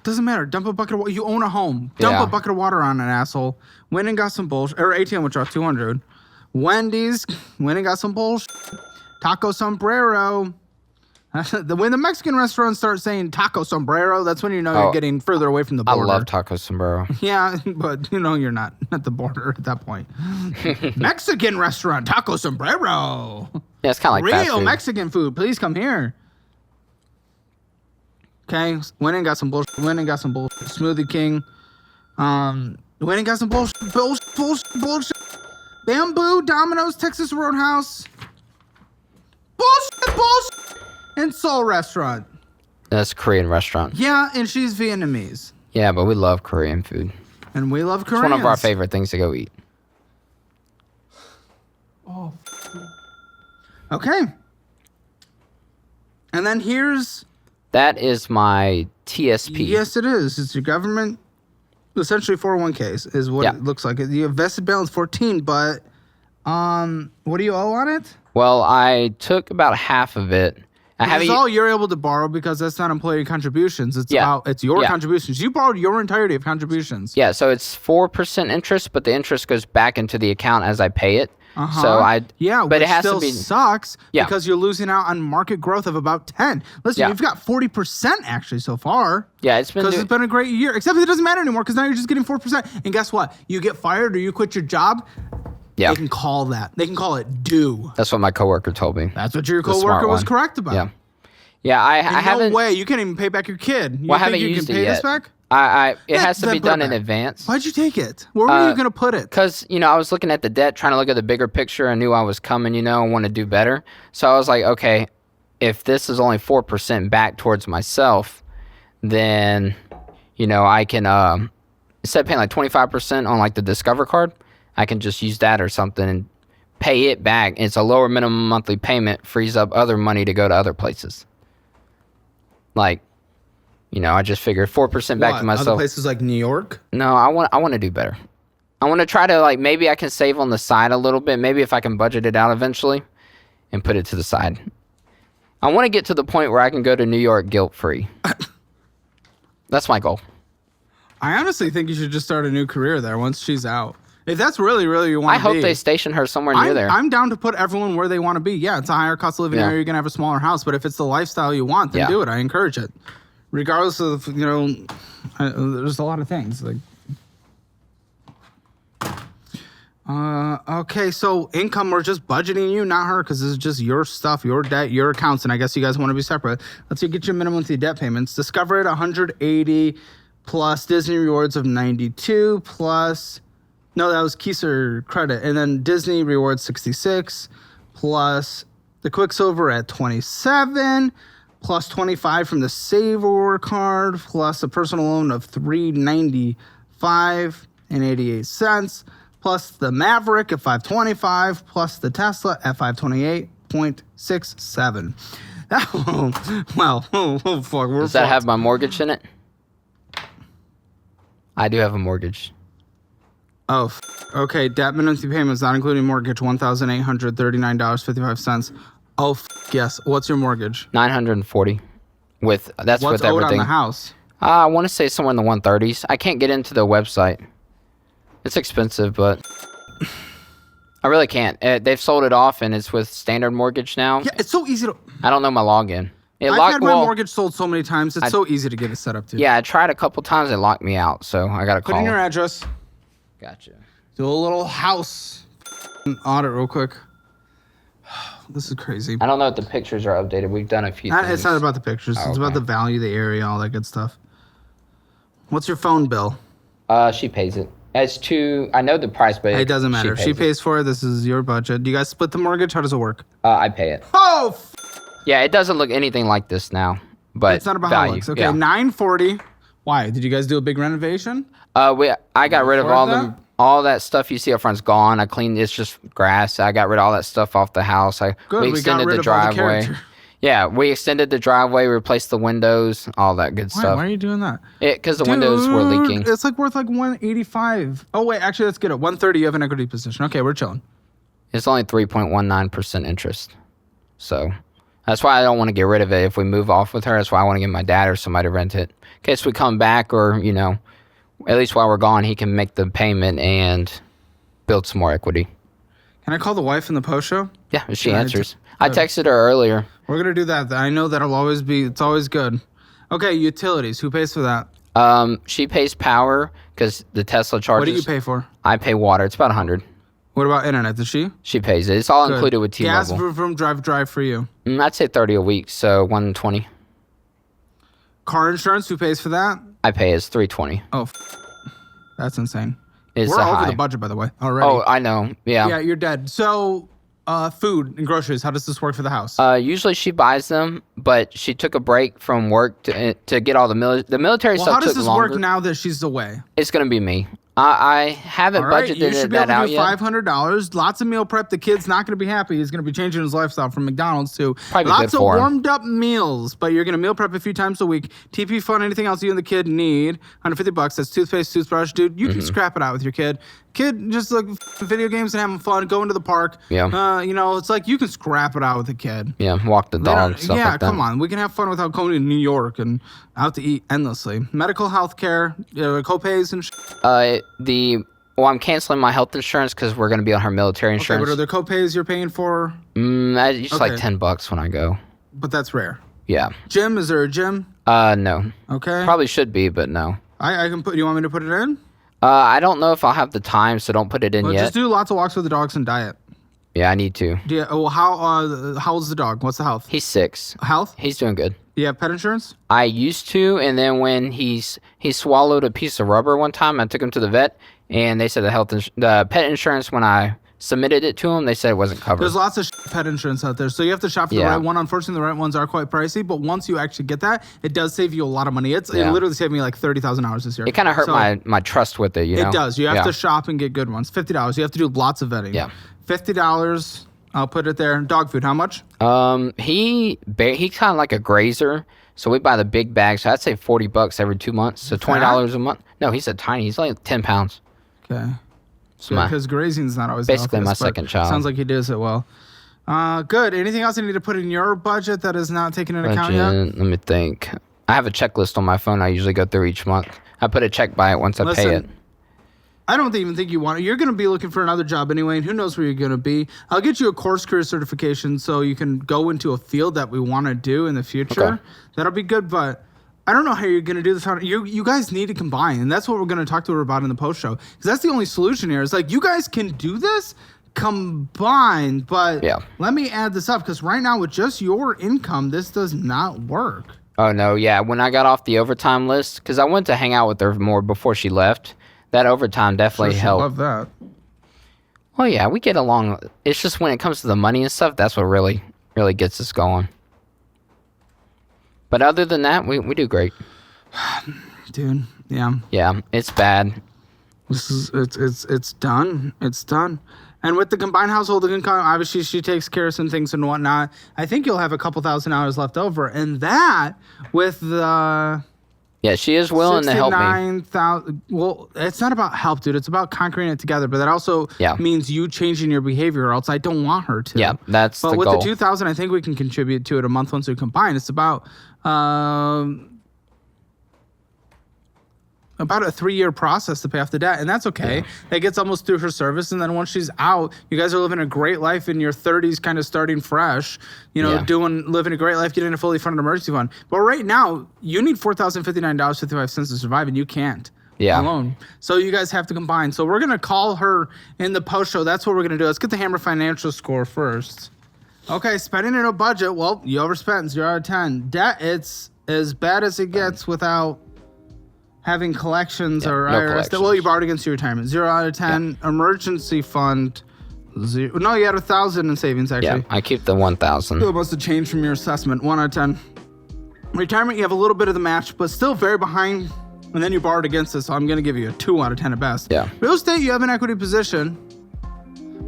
Doesn't matter. Dump a bucket of water. You own a home. Dump Yeah. a bucket of water on an asshole. Went and got some bullshit. Or ATM withdraw 200. Wendy's. Went and got some bullshit. Taco Sombrero. When the Mexican restaurants start saying Taco Sombrero, that's when you know you're Oh, getting further away from the I border. love taco sombrero. Yeah, but you know you're not at the border at that point. Mexican restaurant, Taco Sombrero. Yeah, it's kind of like fast Real food. Mexican food. Please come here. Okay, went and got some bullshit. Went and got some bullshit. Smoothie King. Went and got some bullshit. Bullshit. Bamboo, Domino's, Texas Roadhouse. Bullshit. And Soul Restaurant. That's a Korean restaurant. Yeah, and she's Vietnamese. Yeah, but we love Korean food. And we love It's Koreans. one of our favorite things to go eat. Okay. And then here's... That is my TSP. Yes, it is. It's your government, essentially 401ks is what Yeah. it looks like. The invested balance 14, but what do you owe on it? Well, I took about half of it It's all you're able to borrow because that's not employee contributions. It's it's your contributions. You borrowed your entirety of contributions. Yeah, so it's 4% interest, but the interest goes back into the account as I pay it. So but it has still to be sucks because you're losing out on market growth of about 10. Listen, you've got 40% actually so far. Yeah, it's because it's been a great year. Except it doesn't matter anymore because now you're just getting 4%. And guess what? You get fired or you quit your job. Yeah. They can call that. They can call it due. That's what my coworker told me. That's what your coworker was correct about. Yeah. Yeah, I haven't. No way. You can't even pay back your kid. I haven't used it yet. This back? It has to be done in advance. Why'd you take it? Where were you going to put it? Because, I was looking at the debt, trying to look at the bigger picture. I knew I was coming, and want to do better. So I was like, okay, if this is only 4% back towards myself, then, I can, instead of paying like 25% on like the Discover card, I can just use that or something and pay it back. It's a lower minimum monthly payment, frees up other money to go to other places. Like, I just figured 4% back to myself. Other places like New York? No, I want to do better. I want to try to, like, maybe I can save on the side a little bit. Maybe if I can budget it out eventually and put it to the side. I want to get to the point where I can go to New York guilt-free. That's my goal. I honestly think you should just start a new career there once she's out. If that's really, really you want to be. I hope they station her somewhere near there. I'm down to put everyone where they want to be. Yeah, it's a higher cost of living area. You're going to have a smaller house. But if it's the lifestyle you want, then do it. I encourage it. Regardless of, there's a lot of things. Like, okay, so income, we're just budgeting you, not her, because this is just your stuff, your debt, your accounts, and I guess you guys want to be separate. Let's see, get your minimum monthly debt payments. Discover it, 180 plus Disney rewards of 92 plus... No, that was Keiser credit. And then Disney rewards 66 plus the Quicksilver at 27 plus 25 from the Savor card plus a personal loan of $395 and 88 cents plus the Maverick at 525 plus the Tesla at 528.67. Fuck. Does that have my mortgage in it? I do have a mortgage. Oh, okay. Debt minimum payments not including mortgage, $1,839.55. Oh, yes. What's your mortgage? $940. That's with everything. What's owed on the house? I want to say somewhere in the 130s. I can't get into the website. It's expensive, but I really can't. They've sold it off, and it's with standard mortgage now. Yeah, it's so easy to... I don't know my login. I've had my mortgage sold so many times. It's so easy to get it set up, too. Yeah, I tried a couple times. It locked me out, so I got to call. Put in your address. Gotcha. Do a little house audit real quick. This is crazy. I don't know if the pictures are updated. We've done a few things. It's not about the pictures. It's about the value, the area, all that good stuff. What's your phone bill? She pays it. It's I know the price, but it doesn't matter. She pays for it. This is your budget. Do you guys split the mortgage? How does it work? I pay it. Oh! Yeah, it doesn't look anything like this now, but it's not about value. How it looks. Okay, yeah. $940. Why? Did you guys do a big renovation? I got rid of all that stuff you see up front's gone. I cleaned. It's just grass. I got rid of all that stuff off the house. We extended the driveway. Yeah, we extended the driveway, replaced the windows, all that good stuff. Why are you doing that? Because the windows were leaking. It's like worth like $185. Oh wait, actually, let's get it. $130. You have an equity position. Okay, we're chilling. It's only 3.19% interest, so that's why I don't want to get rid of it. If we move off with her, that's why I want to get my dad or somebody to rent it. In case we come back, or at least while we're gone, he can make the payment and build some more equity. Can I call the wife in the post show? Yeah, she answers. I texted her earlier. We're going to do that. I know that'll always be, it's always good. Okay, utilities. Who pays for that? She pays power because the Tesla charges. What do you pay for? I pay water. It's about $100. What about internet? Does she? She pays it. It's all included with T-Mobile. Gas from drive for you? I'd say $30 a week, so $120. Car insurance, who pays for that? I pay. It's $320. Oh, that's insane. We're over the budget, by the way, already. Oh, I know. Yeah. Yeah, you're dead. So, food and groceries, how does this work for the house? Usually she buys them, but she took a break from work to get all the military stuff. How does took this longer. work now that she's away? It's going to be me. I haven't All right, budgeted you should be that able out to do yet. $500. Lots of meal prep. The kid's not going to be happy. He's going to be changing his lifestyle from McDonald's to Probably lots good of for him. warmed up meals. But you're going to meal prep a few times a week. TP fund, anything else you and the kid need. $150. That's toothpaste, toothbrush, dude. You can scrap it out with your kid. Kid just like video games and having fun, going to the park. Yeah. You know, it's like you can scrap it out with the kid. Yeah, walk the dog, stuff Yeah, like that. come on. We can have fun without going to New York and out to eat endlessly. Medical health care, co-pays and Well, I'm canceling my health insurance because we're going to be on her military Okay, insurance. but are there co-pays you're paying for? It's like Okay. $10 when I go. But that's rare. Yeah. Gym, is there a gym? No. Okay. Probably should be, but no. I can put, you want me to put it in? I don't know if I'll have the time, so don't put it in Well, yet. just do lots of walks with the dogs and diet. Yeah, I need to. Yeah. Well, how old's the dog? What's the health? He's 6. Health? He's doing good. You have pet insurance? I used to, and then when he swallowed a piece of rubber one time, I took him to the vet, and they said the pet insurance, when I submitted it to them, they said it wasn't covered. There's lots of pet insurance out there, so you have to shop for the Yeah. right one. Unfortunately, the right ones are quite pricey, but once you actually get that, it does save you a lot of money. It literally saved me like $30,000 this year. It kind of hurt So, my trust with it, you know? It does. You have Yeah. to shop and get good ones. $50. You have to do lots of vetting. Yeah. $50. I'll put it there. Dog food, how much? He's kind of like a grazer, so we buy the big bag. So I'd say $40 every 2 months, so $20 a month. No, he's a tiny. He's like 10 pounds. Okay. So my- Because grazing's not always basically the my healthiest, but second child. Sounds like he does it well. Good. Anything else you need to put in your budget that is not taken into account yet? Let me think. I have a checklist on my phone I usually go through each month. I put a check by it once I pay it. I don't even think you want it. You're going to be looking for another job anyway, and who knows where you're going to be. I'll get you a course career certification so you can go into a field that we want to do in the future. Okay. That'll be good, but I don't know how you're going to do this. You guys need to combine, and that's what we're going to talk to her about in the post show, because that's the only solution here. It's like, you guys can do this combined, but Yeah. let me add this up, because right now with just your income, this does not work. Oh, no, yeah. When I got off the overtime list, because I went to hang out with her more before she left, that overtime definitely I helped. love that. Well, yeah, we get along. It's just when it comes to the money and stuff, that's what really gets us going. But other than that, we do great. Dude, yeah. Yeah, it's bad. This is it's done. It's done. And with the combined household income, obviously she takes care of some things and whatnot. I think you'll have a couple $1,000s left over, and that with the Yeah, she is willing to help me. 69,000. Well, it's not about help, dude. It's about conquering it together. But that also means you changing your behavior, or else I don't want her to. Yeah, that's the goal. But with the 2,000, I think we can contribute to it a month once we combine. It's about a 3-year process to pay off the debt, and that's okay. That gets almost through her service, and then once she's out, you guys are living a great life in your 30s, kind of starting fresh, living a great life, getting a fully funded emergency fund. But right now, you need $4,059.55 to survive, and you can't. Alone. So you guys have to combine. So we're gonna call her in the post show. That's what we're gonna do. Let's get the Hammer financial score first. Okay, spending in a budget. Well, you overspent 0 out of 10. Debt, it's as bad as it gets without having collections or no IRS. collections. Well, you borrowed against your retirement. 0 out of 10. Emergency fund. 0. No, you had 1,000 in savings actually. Yeah, I keep the 1,000. It must have changed from your assessment. 1 out of 10. Retirement, you have a little bit of the match, but still very behind. And then you borrowed against it, so I'm going to give you a 2 out of 10 at best. Yeah. Real estate, you have an equity position.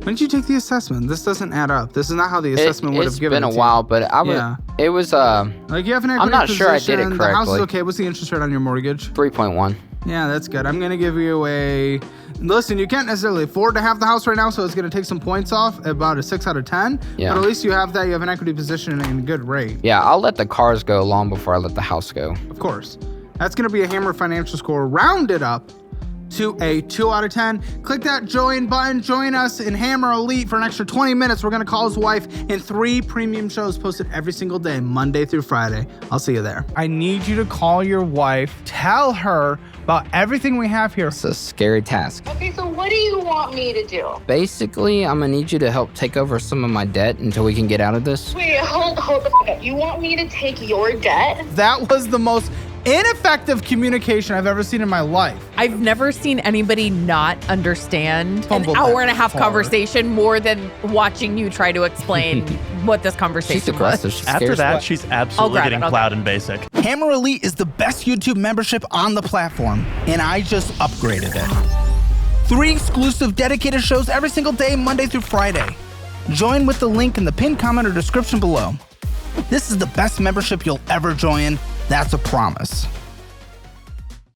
When did you take the assessment? This doesn't add up. This is not how the assessment would have given it It's been a to while, but it was like you have an equity I'm not position. sure I did it The house is correctly. okay. What's the interest rate on your mortgage? 3.1. Yeah, that's good. I'm going to give you a... Listen, you can't necessarily afford to have the house right now, so it's going to take some points off, about a 6 out of 10. Yeah. But at least you have that. You have an equity position and a good rate. Yeah, I'll let the cars go long before I let the house go. Of course. That's going to be a Hammer financial score rounded up to a 2 out of 10. Click that join button. Join us in Hammer Elite for an extra 20 minutes. We're going to call his wife in 3 premium shows posted every single day, Monday through Friday. I'll see you there. I need you to call your wife. Tell her about everything we have here. It's a scary task. Okay, so what do you want me to do? Basically, I'm gonna need you to help take over some of my debt until we can get out of this. Wait, hold the fuck up. You want me to take your debt? That was the most ineffective communication I've ever seen in my life. I've never seen anybody not understand Fumble an hour back and a half hard. conversation more than watching you try to explain what this She's conversation aggressive. was. She After scares that, me. she's absolutely grab it, getting I'll cloud and basic. Hammer Elite is the best YouTube membership on the platform, and I just upgraded it. 3 exclusive dedicated shows every single day, Monday through Friday. Join with the link in the pinned comment or description below. This is the best membership you'll ever join. That's a promise.